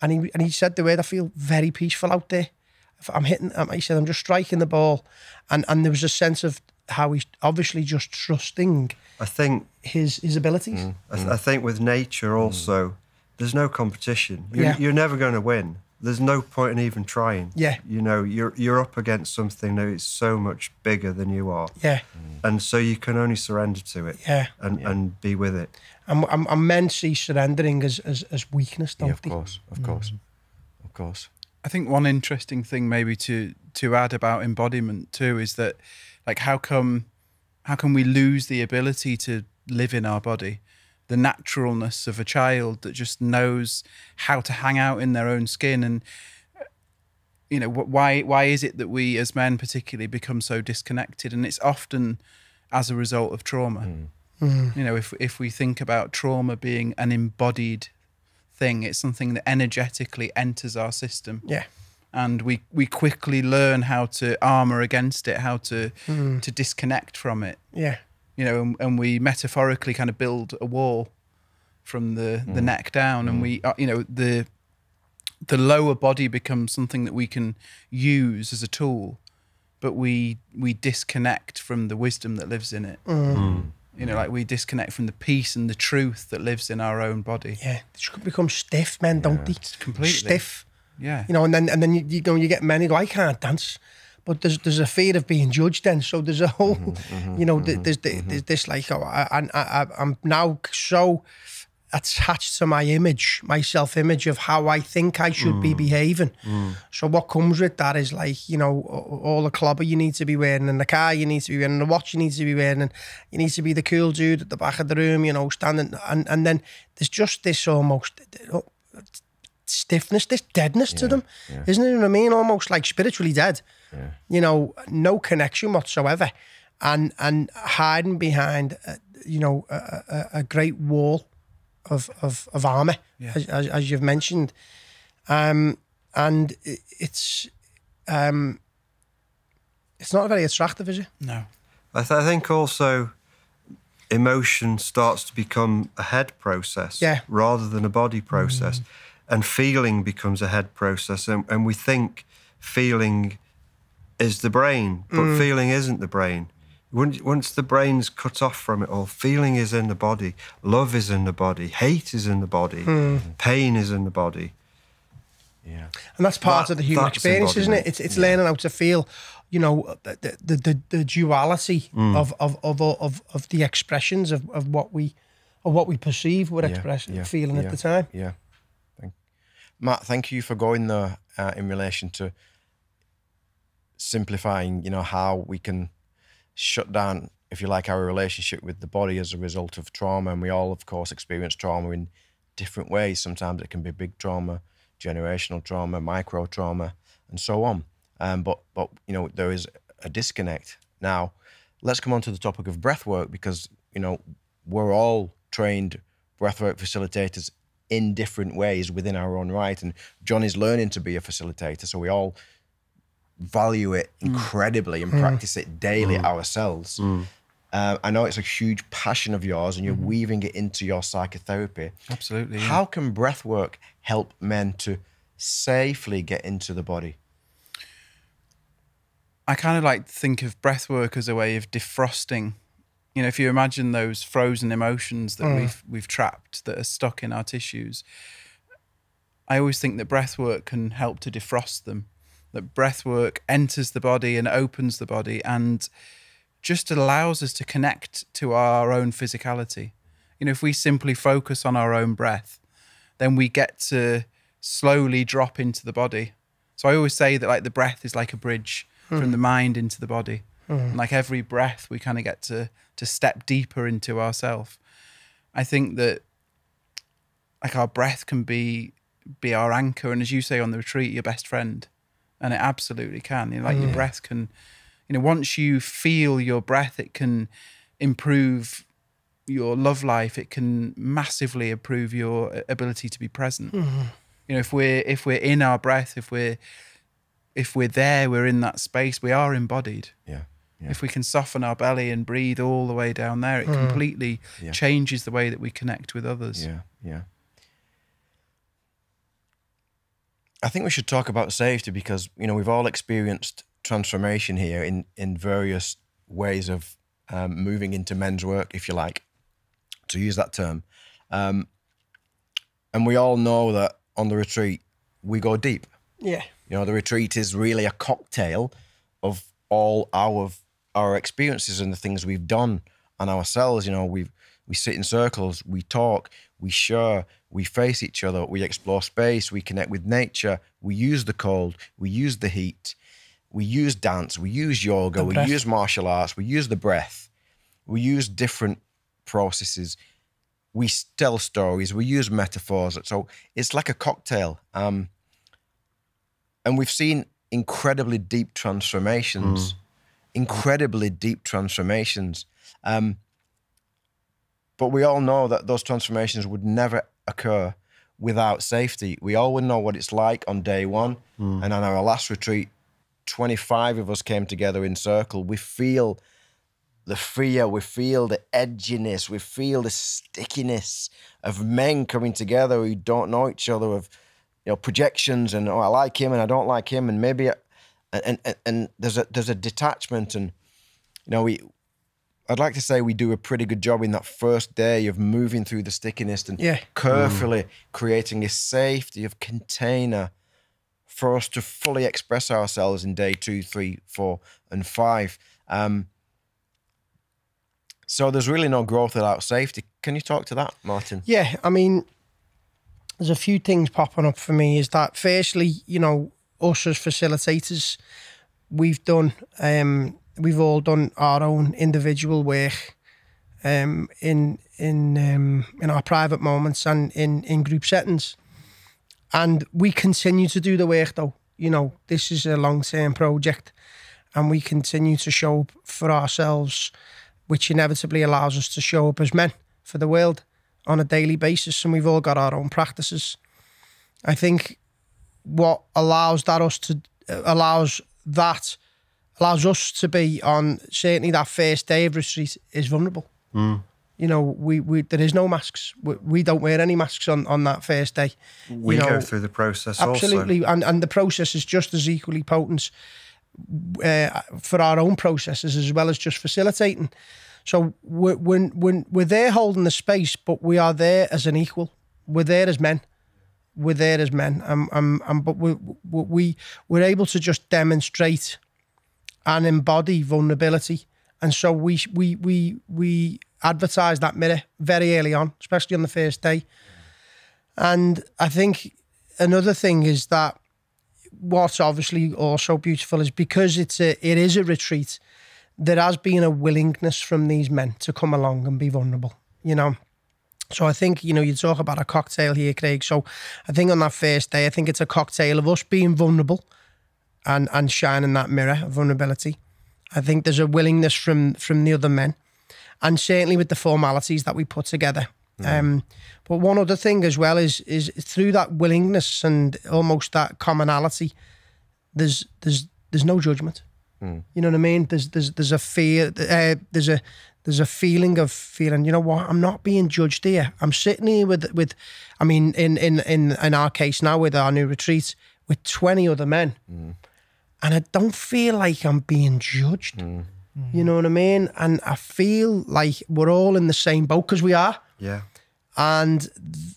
And he said the word, I feel very peaceful out there. He said, I'm just striking the ball. And there was a sense of how he's obviously just trusting, I think, his abilities. I think with nature also, there's no competition. You're never going to win. There's no point in even trying. Yeah. You know, you're up against something that is so much bigger than you are. Yeah. And so you can only surrender to it. Yeah. And be with it. And men see surrendering as weakness, don't they? Of course. I think one interesting thing maybe to add about embodiment too is that, like, how come we lose the ability to live in our body, the naturalness of a child that just knows how to hang out in their own skin? And you know, why is it that we as men particularly become so disconnected? And it's often as a result of trauma. You know, if we think about trauma being an embodied thing, it's something that energetically enters our system. Yeah. And we quickly learn how to armor against it, how to disconnect from it. Yeah. You know, and we metaphorically kind of build a wall from the neck down, and we, you know, the lower body becomes something that we can use as a tool, but we disconnect from the wisdom that lives in it. You know, like we disconnect from the peace and the truth that lives in our own body. Yeah, they just become stiff, men, don't they? Completely stiff. Yeah. You know, and then you know, you get men who go, I can't dance, but there's a fear of being judged. Then, so there's a whole, you know, there's this like, I'm now so attached to my image, my self-image of how I think I should be behaving. So what comes with that is like, you know, all the clobber you need to be wearing, and the car you need to be wearing, and the watch you need to be wearing, and you need to be the cool dude at the back of the room, you know, standing, and then there's just this almost stiffness, this deadness to them, isn't it? You know what I mean? Almost like spiritually dead. You know, no connection whatsoever, and hiding behind, you know, a great wall of armour, Yeah. as you've mentioned, and it's not very attractive, is it? No. I think also emotion starts to become a head process rather than a body process. And feeling becomes a head process. And we think feeling is the brain, but feeling isn't the brain. Once the brain's cut off from it all, feeling is in the body, love is in the body, hate is in the body, pain is in the body. Yeah. And that's part of the human that's experience, isn't it? embodiment. It's learning how to feel, you know, the duality of the expressions of what we perceive we're feeling at the time. Yeah. Matt, thank you for going there in relation to simplifying, you know, how we can shut down, if you like, our relationship with the body as a result of trauma. And we all, of course, experience trauma in different ways. Sometimes it can be big trauma, generational trauma, micro trauma, and so on. But you know, there is a disconnect. Now, let's come on to the topic of breath work, because, you know, we're all trained breathwork facilitators in different ways within our own right. And Jonny's learning to be a facilitator, so we all value it incredibly and practice it daily ourselves. I know it's a huge passion of yours, and you're weaving it into your psychotherapy. Absolutely. Yeah. How can breathwork help men to safely get into the body? I kind of like to think of breathwork as a way of defrosting. You know, if you imagine those frozen emotions that we've trapped, that are stuck in our tissues, I always think that breathwork can help to defrost them. That breathwork enters the body and opens the body and just allows us to connect to our own physicality. You know, if we simply focus on our own breath, then we get to slowly drop into the body. So I always say that, like, the breath is like a bridge from the mind into the body. And like every breath, we kind of get to step deeper into ourself. I think that, like, our breath can be our anchor, and as you say on the retreat, your best friend. And it absolutely can. You know, like your breath can, you know, once you feel your breath, it can improve your love life. It can massively improve your ability to be present. You know, if we're in our breath, if we're there, we're in that space, we are embodied. Yeah. If we can soften our belly and breathe all the way down there, it completely changes the way that we connect with others. Yeah. I think we should talk about safety, because, you know, we've all experienced transformation here in various ways of moving into men's work, if you like, to use that term. And we all know that on the retreat, we go deep. Yeah. You know, the retreat is really a cocktail of all our experiences and the things we've done on ourselves. You know, we sit in circles, we talk, we share, we face each other, we explore space, we connect with nature, we use the cold, we use the heat, we use dance, we use yoga, we use martial arts, we use the breath, we use different processes, we tell stories, we use metaphors. So it's like a cocktail. And we've seen incredibly deep transformations. But we all know that those transformations would never occur without safety. We all would know what it's like on day one. And on our last retreat, 25 of us came together in circle. We feel the fear, we feel the edginess, we feel the stickiness of men coming together who don't know each other, of, you know, projections and, oh, I like him and I don't like him, and maybe and there's a detachment. And, you know, I'd like to say we do a pretty good job in that first day of moving through the stickiness and carefully creating a safety of container for us to fully express ourselves in day 2, 3, 4, and 5. So there's really no growth without safety. Can you talk to that, Martin? Yeah, I mean, there's a few things popping up for me. Is that, firstly, you know, us as facilitators, we've all done our own individual work in our private moments and in group settings, and we continue to do the work. Though, you know, this is a long-term project, and we continue to show up for ourselves, which inevitably allows us to show up as men for the world. on a daily basis, and we've all got our own practices. I think what allows us to be on certainly that first day of retreat is vulnerable. You know, there is no masks. We don't wear any masks on that first day. We go through the process absolutely, also. and the process is just as equally potent for our own processes as well as just facilitating. So we're there holding the space, but we are there as an equal. We're there as men. We're there as men, but we're able to just demonstrate and embody vulnerability, and so we advertise that mirror very early on, especially on the first day. And I think another thing is that what's obviously also beautiful is because it is a retreat, there has been a willingness from these men to come along and be vulnerable, you know. So I think, you know, you talk about a cocktail here, Craig. So I think on that first day, I think it's a cocktail of us being vulnerable and shining that mirror of vulnerability. I think there's a willingness from the other men, and certainly with the formalities that we put together. But one other thing as well is through that willingness and almost that commonality, there's no judgment. You know what I mean? There's a fear. There's a feeling of feeling, you know what, I'm not being judged here. I'm sitting here with I mean, in our case now with our new retreat, with 20 other men. And I don't feel like I'm being judged. You know what I mean? And I feel like we're all in the same boat, because we are. Yeah. And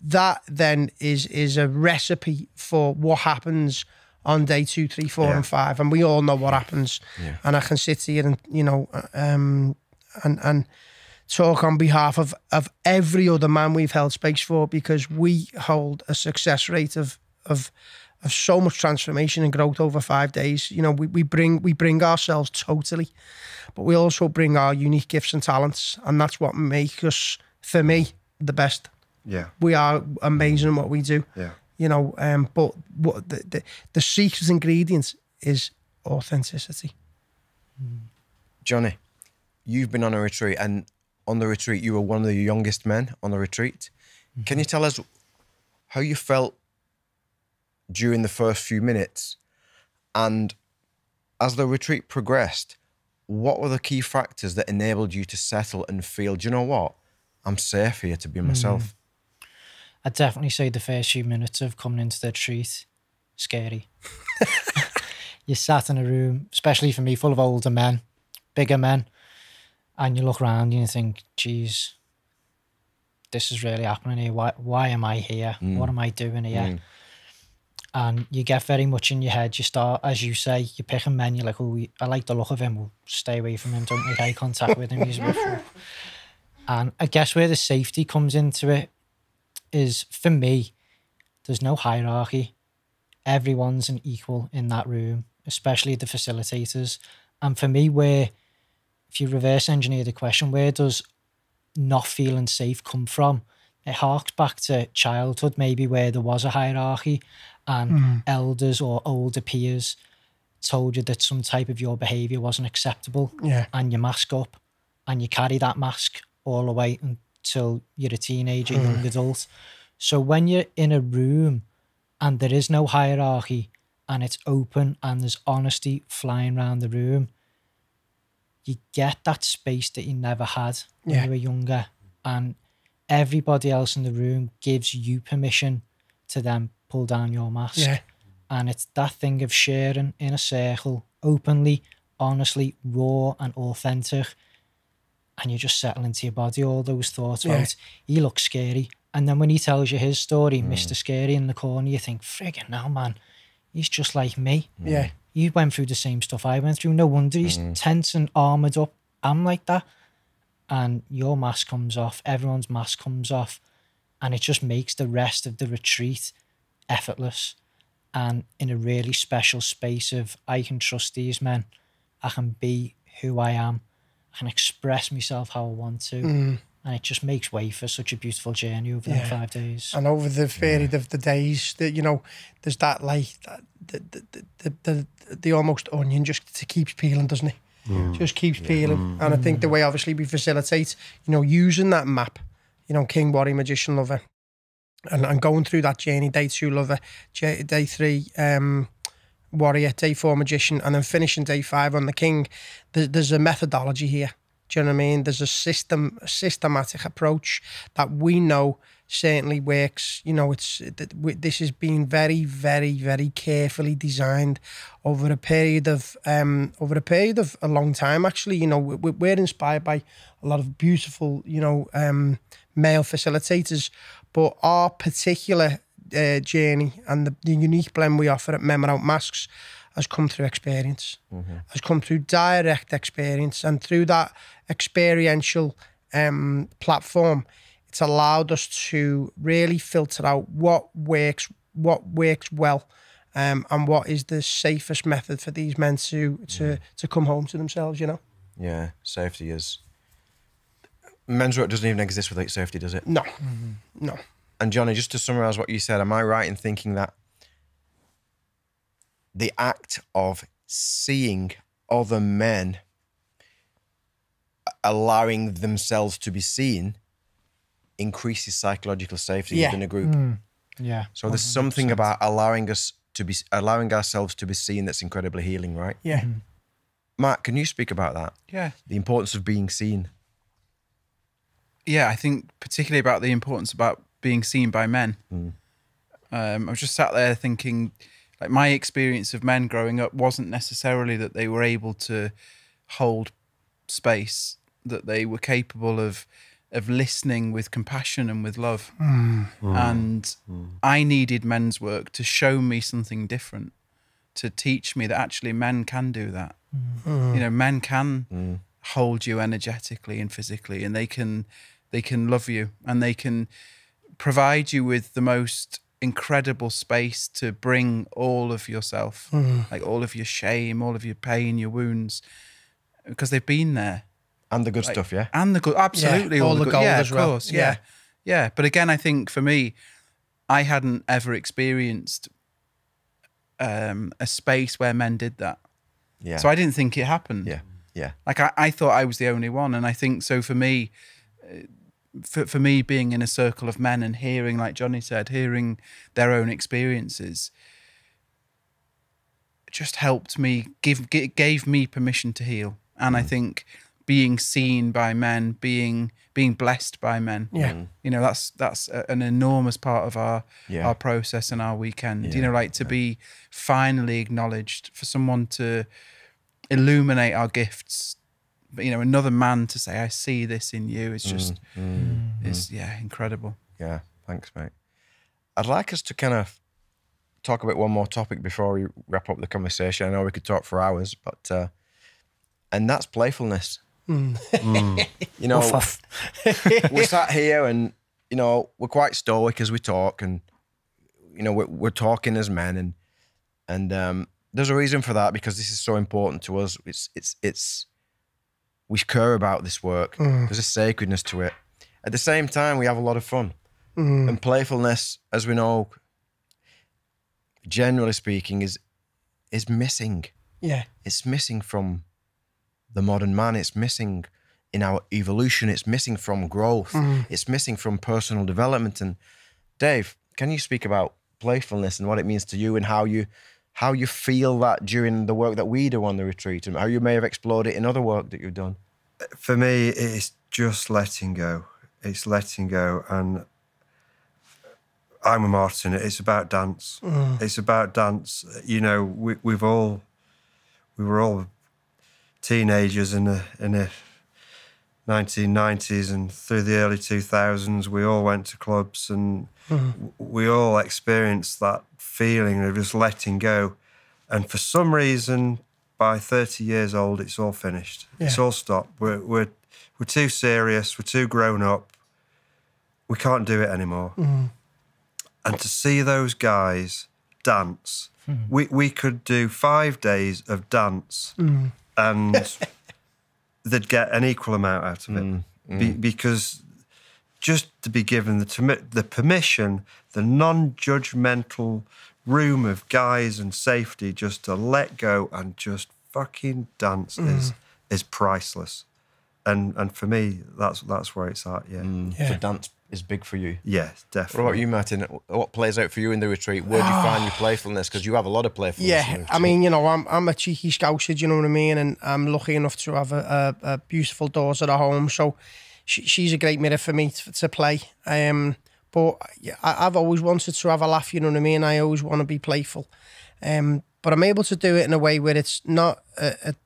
that then is a recipe for what happens on day 2, 3, 4, and 5. And we all know what happens. Yeah. And I can sit here and, you know, and talk on behalf of every other man we've held space for, because we hold a success rate of so much transformation and growth over 5 days. You know, we bring ourselves totally, but we also bring our unique gifts and talents, and that's what makes us, for me, the best. Yeah, we are amazing at what we do. Yeah, you know, but what the secret ingredient is authenticity. Jonny, you've been on a retreat, and on the retreat you were one of the youngest men on the retreat. Can you tell us how you felt during the first few minutes, and as the retreat progressed, what were the key factors that enabled you to settle and feel, do you know what, I'm safe here to be myself? I'd definitely say the first few minutes of coming into the retreat, scary. You sat in a room, especially for me, full of older men, bigger men, and you look around and you think, geez, this is really happening here. Why am I here? What am I doing here? And you get very much in your head. You start, as you say, you're picking men. You're like, oh, I like the look of him. We'll stay away from him. Don't make eye contact with him. He's a bit full. And I guess where the safety comes into it is, for me, there's no hierarchy. Everyone's an equal in that room, especially the facilitators. And for me, if you reverse engineer the question, where does not feeling safe come from? It harks back to childhood, maybe, where there was a hierarchy and elders or older peers told you that some type of your behaviour wasn't acceptable, and you mask up and you carry that mask all the way until you're a teenager, young adult. So when you're in a room and there is no hierarchy and it's open and there's honesty flying around the room, you get that space that you never had when you were younger, and everybody else in the room gives you permission to then pull down your mask. And it's that thing of sharing in a circle, openly, honestly, raw and authentic, and you just settle into your body all those thoughts about, he looks scary. And then when he tells you his story, Mr. Scary in the corner, you think, friggin' hell, man, he's just like me. You went through the same stuff I went through. No wonder he's tense and armoured up. I'm like that. And your mask comes off, everyone's mask comes off, and it just makes the rest of the retreat effortless and in a really special space of, I can trust these men, I can be who I am, I can express myself how I want to, and it just makes way for such a beautiful journey over the 5 days. And over the period of the days, that, you know, there's that, like, the almost onion just keeps peeling, doesn't it? Just keeps peeling. And I think the way, obviously, we facilitate, you know, using that map, you know, King, Warrior, Magician, Lover, and going through that journey, day 2 Lover, day 3 Warrior, day 4 Magician, and then finishing day 5 on the King. There's a methodology here. Do you know what I mean? There's a systematic approach that we know certainly works. You know, this has been very, very, very carefully designed over a period of a long time. Actually, you know, we're inspired by a lot of beautiful, you know, male facilitators, but our particular journey and the unique blend we offer at Men Without Masks has come through experience, has come through direct experience, and through that experiential platform, it's allowed us to really filter out what works well, and what is the safest method for these men to come home to themselves. You know. Yeah, safety is. Men's work doesn't even exist without safety, does it? No, no. And Jonny, just to summarise what you said, am I right in thinking that the act of seeing other men allowing themselves to be seen increases psychological safety within a group? Yeah. So there's something about allowing ourselves to be seen that's incredibly healing, right? Yeah. Matt, can you speak about that? Yeah. The importance of being seen. Yeah, I think particularly about the importance about being seen by men. I was just sat there thinking, like, my experience of men growing up wasn't necessarily that they were able to hold space, that they were capable of listening with compassion and with love. And I needed men's work to show me something different, to teach me that actually men can do that. You know, men can hold you energetically and physically, and they can love you, and they can provide you with the most incredible space to bring all of yourself, like all of your shame, all of your pain, your wounds, because they've been there. And the good stuff, yeah? And the good, absolutely. Yeah, all the good, gold yeah, as of well. course, yeah. But again, I think for me, I hadn't ever experienced a space where men did that. Yeah. So I didn't think it happened. Yeah. Like I thought I was the only one. And I think so for me, for me being in a circle of men and hearing, like Jonny said, hearing their own experiences, just helped me, gave me permission to heal. And I think being seen by men, being blessed by men, you know, that's an enormous part of our process and our weekend. You know, like to be finally acknowledged, for someone to illuminate our gifts, you know, another man to say, I see this in you. It's just, it's incredible. Yeah, thanks, mate. I'd like us to kind of talk about one more topic before we wrap up the conversation. I know we could talk for hours, but and that's playfulness. You know, we're sat here and, you know, we're quite stoic as we talk, and, you know, we're talking as men, and there's a reason for that, because this is so important to us. It's we care about this work. There's a sacredness to it. At the same time, we have a lot of fun. And playfulness, as we know, generally speaking, is missing. Yeah. It's missing from the modern man. It's missing in our evolution. It's missing from growth. It's missing from personal development. And Dave, can you speak about playfulness and what it means to you, and how you feel that during the work that we do on the retreat, and how you may have explored it in other work that you've done? For me, it's just letting go. It's letting go. And I'm a Martin. It's about dance. It's about dance. You know, we were all teenagers in the 1990s, and through the early 2000s, we all went to clubs, and we all experienced that feeling of just letting go. And for some reason, by 30 years old, it's all finished. Yeah. It's all stopped. We're too serious. We're too grown up. We can't do it anymore. And to see those guys dance, we could do 5 days of dance, and they'd get an equal amount out of it, because just to be given the permission, the non-judgmental room of guys and safety, just to let go and just fucking dance is priceless. And for me, that's where it's at. For is big for you. Yes, What definitely. about you, Martin? What plays out for you in the retreat? Where do you find your playfulness? Because you have a lot of playfulness. in the Yeah, retreat. I mean, I'm a cheeky scouser, do you know what I mean? And I'm lucky enough to have a beautiful daughter at home, so she's a great mirror for me to play. But yeah, I've always wanted to have a laugh, you know what I mean? I always want to be playful. But I'm able to do it in a way where it's not at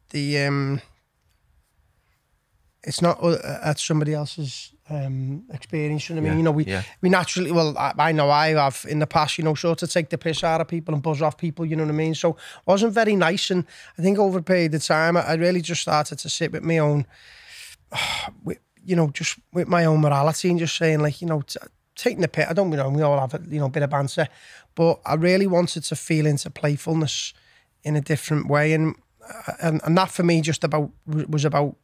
somebody else's experience. You know what I mean? We naturally, well, I know I have in the past, sort of take the piss out of people and buzz off people. You know what I mean? So it wasn't very nice, and I think over a period of time, I really just started to sit with my own, just with my own morality and just saying like, taking the piss. I don't know, we all have a bit of banter, but I really wanted to feel into playfulness in a different way, and that for me was about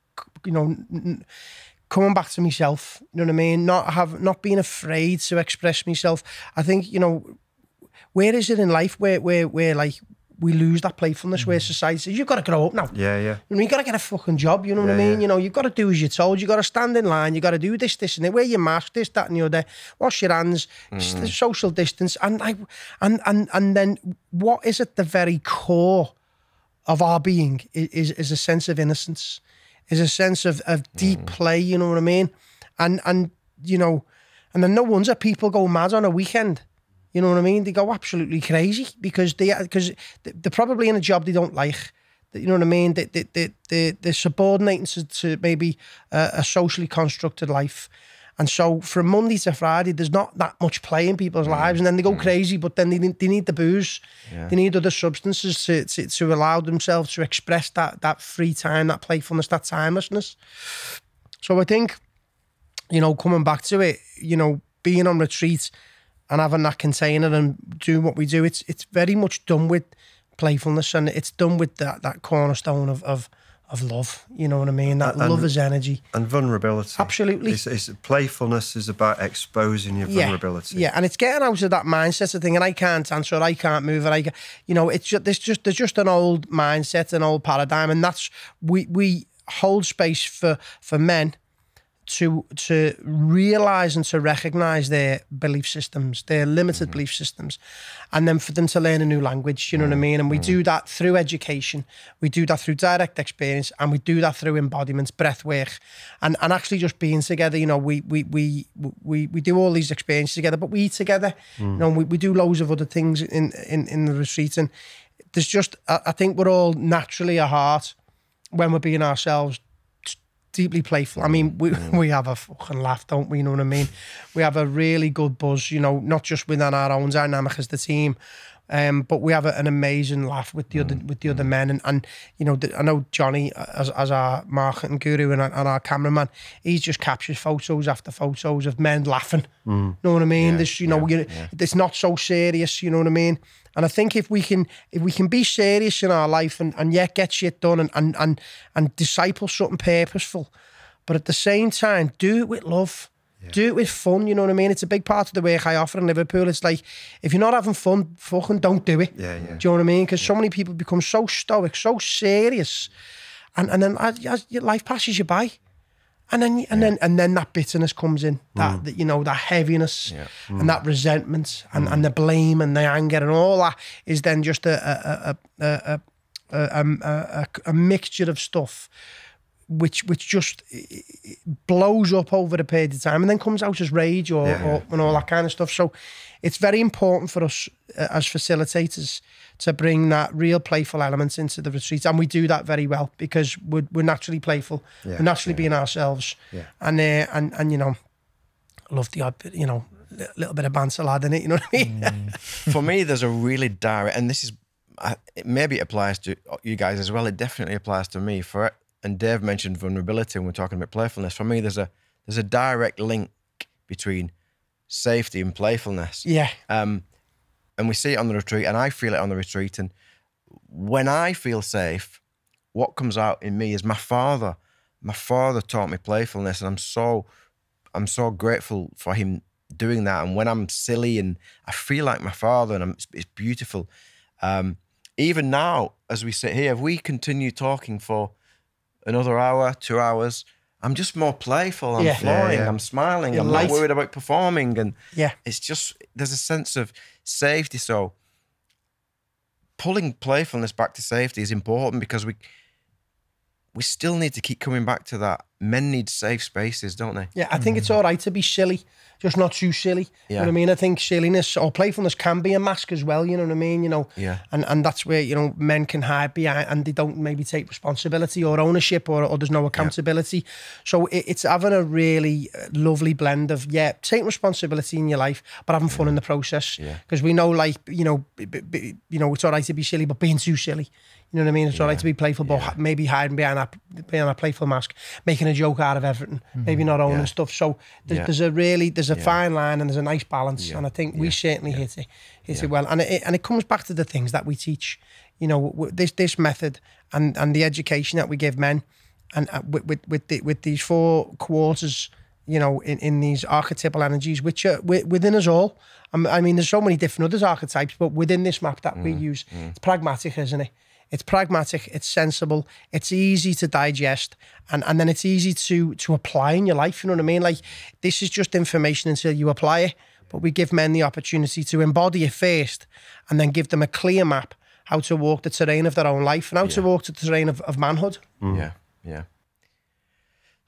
coming back to myself. You know what I mean? Not being afraid to express myself. I think where is it in life where like we lose that playfulness, where society says you've got to grow up now. Yeah. You got to get a fucking job. You know what I mean? You've got to do as you're told. You got to stand in line. You got to do this, and that. Wear your mask, this, that, and the other. Wash your hands. Social distance, and then what is at the very core of our being is a sense of innocence, is a sense of deep play. You know what I mean? And then no wonder people go mad on a weekend. You know what I mean? They go absolutely crazy because they're probably in a job they don't like. You know what I mean? They're subordinating to maybe a socially constructed life. And so from Monday to Friday, there's not that much play in people's lives. And then they go crazy, but then they need the booze. Yeah. They need other substances to allow themselves to express that free time, that playfulness, that timelessness. So I think, coming back to it, being on retreat and having that container and doing what we do, it's very much done with playfulness, and it's done with that cornerstone of love. You know what I mean? That love is energy and vulnerability. Absolutely. It's playfulness is about exposing your vulnerability. Yeah, and it's getting out of that mindset of thing. And I can't answer it. I can't move it. It's just there's just an old mindset, an old paradigm, and that's we hold space for men to realise and to recognise their belief systems, their limited belief systems, and then for them to learn a new language, you know what I mean? And we do that through education, we do that through direct experience, and we do that through embodiments, breath work, and actually just being together. We do all these experiences together, but we eat together. We do loads of other things in the retreat, and there's just, I think we're all naturally at heart, when we're being ourselves, deeply playful. I mean, we have a fucking laugh, don't we? You know what I mean? We have a really good buzz, not just within our own dynamic as the team, but we have an amazing laugh with the other men. And I know Jonny, as our marketing guru and our cameraman, he just captures photos after photos of men laughing. Know what I mean? It's not so serious. You know what I mean? And I think if we can be serious in our life and yet get shit done and disciple something purposeful, but at the same time do it with love, do it with fun. You know what I mean? It's a big part of the work I offer in Liverpool. It's like, if you're not having fun, fucking don't do it. Do you know what I mean? Because so many people become so stoic, so serious, and then as your life passes you by. And then that bitterness comes in, that heaviness and that resentment and the blame and the anger and all that is then just a mixture of stuff which just blows up over a period of time and then comes out as rage or and all that kind of stuff. So it's very important for us as facilitators to bring that real playful elements into the retreat, and we do that very well because we're naturally playful, we're naturally being ourselves, and love the odd bit, little bit of banter lad in it, you know what I mean? For me, there's a really direct, and this is maybe it applies to you guys as well. It definitely applies to me. And Dave mentioned vulnerability when we're talking about playfulness. For me, there's a direct link between safety and playfulness. Yeah. And we see it on the retreat, and I feel it on the retreat. And when I feel safe, what comes out in me is my father. My father taught me playfulness, and I'm so grateful for him doing that. And when I'm silly and I feel like my father, and it's beautiful. Even now, as we sit here, if we continue talking for another hour, 2 hours, I'm just more playful. I'm Yeah. flowing. Yeah. I'm smiling. You're I'm light. not worried about performing. And Yeah. it's just, there's a sense of safety. So pulling playfulness back to safety is important because we still need to keep coming back to that. Men need safe spaces, don't they? Yeah, I think it's all right to be silly, just not too silly. You know what I mean? I think silliness or playfulness can be a mask as well, you know what I mean? You know, Yeah. and that's where, you know, men can hide behind and they don't maybe take responsibility or ownership or there's no accountability. So it's having a really lovely blend of, taking responsibility in your life, but having fun in the process. Yeah. Because we know, like, you know, it's all right to be silly, but being too silly. You know what I mean? It's all right to be playful, but maybe hiding behind a playful mask, making a joke out of everything, maybe not owning stuff. So there's a fine line and there's a nice balance, and I think we certainly hit it well. And it comes back to the things that we teach. You know, this method and the education that we give men, and with these 4 quarters. You know, in these archetypal energies, which are within us all. I mean, there's so many different other archetypes, but within this map that we use, it's pragmatic, isn't it? It's pragmatic, it's sensible, it's easy to digest, and then it's easy to apply in your life, you know what I mean? Like, this is just information until you apply it, but we give men the opportunity to embody it first, and then give them a clear map how to walk the terrain of their own life, and how to walk the terrain of manhood. Yeah.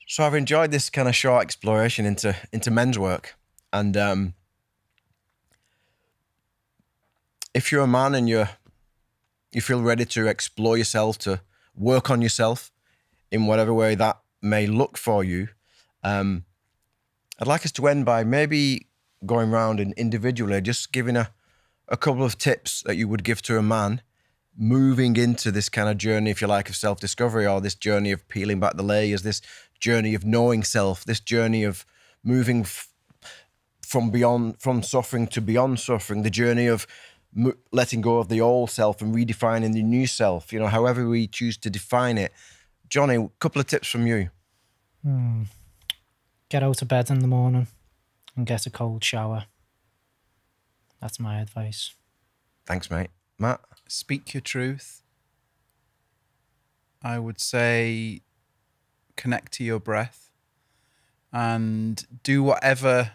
So I've enjoyed this kind of short exploration into men's work. And if you're a man and you feel ready to explore yourself, to work on yourself in whatever way that may look for you, I'd like us to end by maybe going around and individually just giving a couple of tips that you would give to a man moving into this kind of journey, if you like, of self-discovery, or this journey of peeling back the layers, this journey of knowing self, this journey of moving from suffering to beyond suffering, the journey of letting go of the old self and redefining the new self, you know, however we choose to define it. Jonny, a couple of tips from you. Get out of bed in the morning and get a cold shower. That's my advice. Thanks, mate. Matt? Speak your truth. I would say connect to your breath and do whatever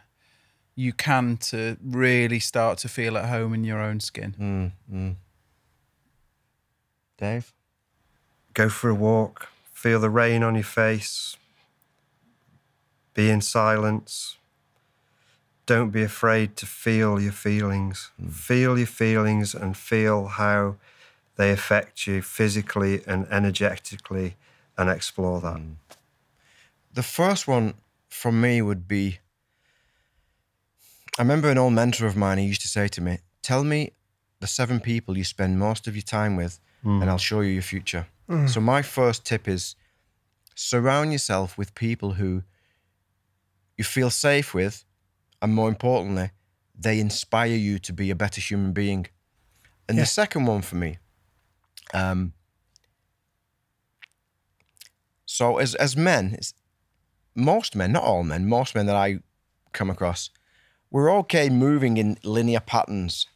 you can to really start to feel at home in your own skin. Dave? Go for a walk. Feel the rain on your face. Be in silence. Don't be afraid to feel your feelings. Feel your feelings and feel how they affect you physically and energetically, and explore that. The first one from me would be, I remember an old mentor of mine, he used to say to me, tell me the 7 people you spend most of your time with and I'll show you your future. So my first tip is surround yourself with people who you feel safe with, and more importantly, they inspire you to be a better human being. And the second one for me, so as men, most men, not all men, most men that I come across, we're okay moving in linear patterns.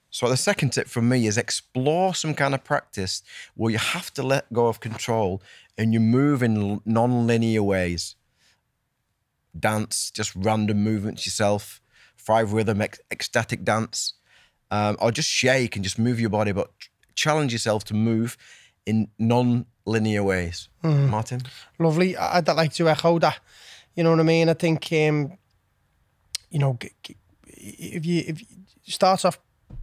So the second tip from me is explore some kind of practice where you have to let go of control and you move in non-linear ways. Dance, just random movements yourself, 5 rhythm, ecstatic dance, or just shake and just move your body, but challenge yourself to move in non-linear ways. Martin? Lovely. I'd like to echo that. You know what I mean? I think, you know, if you start off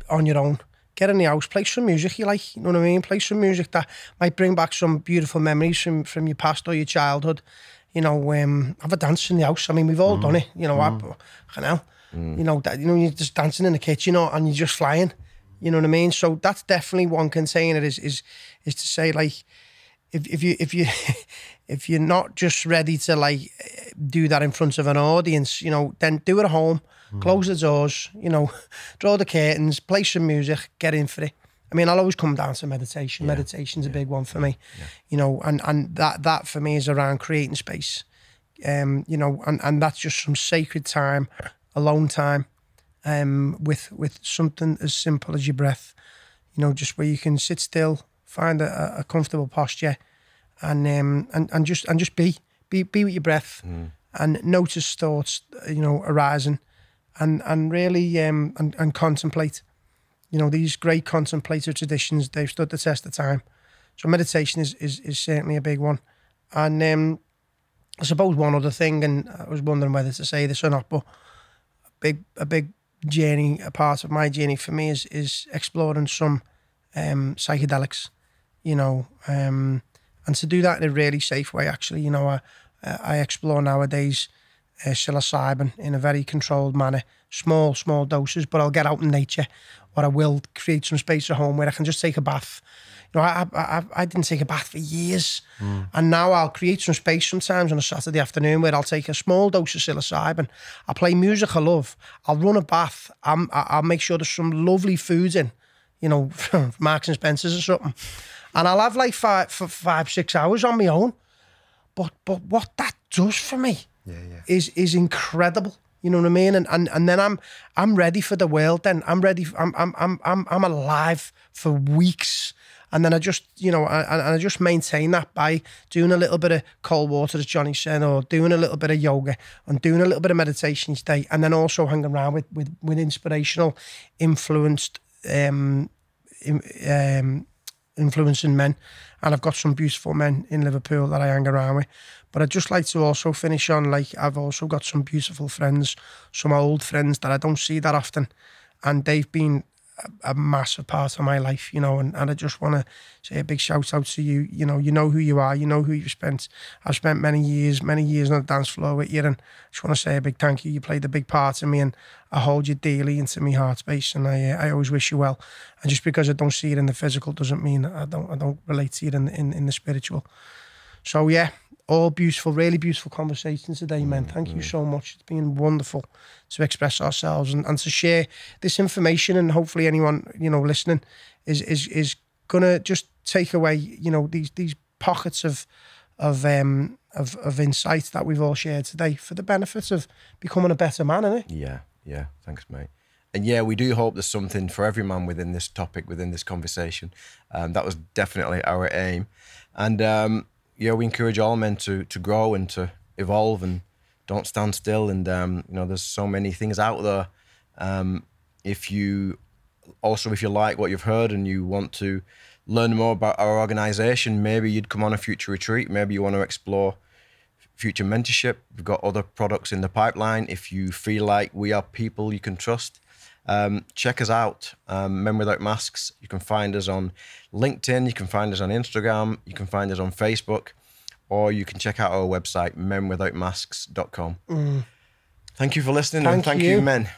on your own, get in the house, play some music you like, you know what I mean? Play some music that might bring back some beautiful memories from your past or your childhood. You know, have a dance in the house. I mean, we've all done it. You know, you know, you're just dancing in the kitchen and you're just flying. You know what I mean? So that's definitely one container is to say, like, if you're not just ready to like do that in front of an audience, you know, then do it at home. Close the doors, you know, draw the curtains, play some music, get in for it. I mean, I'll always come down to meditation. Meditation's a big one for me, you know, and that for me is around creating space, you know, and that's just some sacred time, alone time, with something as simple as your breath, you know, just where you can sit still, find a comfortable posture, and just be be with your breath and notice thoughts, arising, and really and contemplate. These great contemplative traditions, they've stood the test of time. So meditation is certainly a big one. And I suppose one other thing, and I was wondering whether to say this or not, but a big journey, a part of my journey for me is exploring some psychedelics, and to do that in a really safe way. Actually, I explore nowadays psilocybin in a very controlled manner, small doses, but I'll get out in nature, or I will create some space at home where I can just take a bath. I didn't take a bath for years, and now I'll create some space sometimes on a Saturday afternoon where I'll take a small dose of psilocybin. I'll play music I love. I'll run a bath. I'll make sure there's some lovely foods in, from Marks and Spencer's or something, and I'll have like 5-6 hours on my own. But what that does for me is incredible. You know what I mean? And then I'm ready for the world. Then I'm ready. I'm alive for weeks. And then I just, I just maintain that by doing a little bit of cold water, as Jonny said, or doing a little bit of yoga and doing a little bit of meditation each day. And then also hanging around with inspirational, influencing men. And I've got some beautiful men in Liverpool that I hang around with. But I'd just like to also finish on, I've also got some beautiful friends, some old friends that I don't see that often. And they've been a massive part of my life, and I just want to say a big shout out to you. You know who you are, you know who you've spent. I've spent many years on the dance floor with you, and I just want to say a big thank you. You played a big part in me, and I hold you dearly into my heart space, and I always wish you well. And just because I don't see it in the physical doesn't mean I don't relate to it in the spiritual. So yeah, all beautiful, really beautiful conversation today, man. Thank you so much. It's been wonderful to express ourselves and to share this information, and hopefully anyone, listening is gonna just take away, these pockets of insight that we've all shared today for the benefits of becoming a better man, innit? Yeah. Thanks, mate. And yeah, we do hope there's something for every man within this topic, within this conversation. That was definitely our aim. And we encourage all men to grow and to evolve and don't stand still. And, there's so many things out there. If you like what you've heard and you want to learn more about our organization, maybe you'd come on a future retreat. Maybe you want to explore future mentorship. We've got other products in the pipeline. If you feel like we are people you can trust, check us out. Men Without Masks. You can find us on LinkedIn. You can find us on Instagram. You can find us on Facebook, or you can check out our website, menwithoutmasks.com. Thank you for listening, and thank you, men.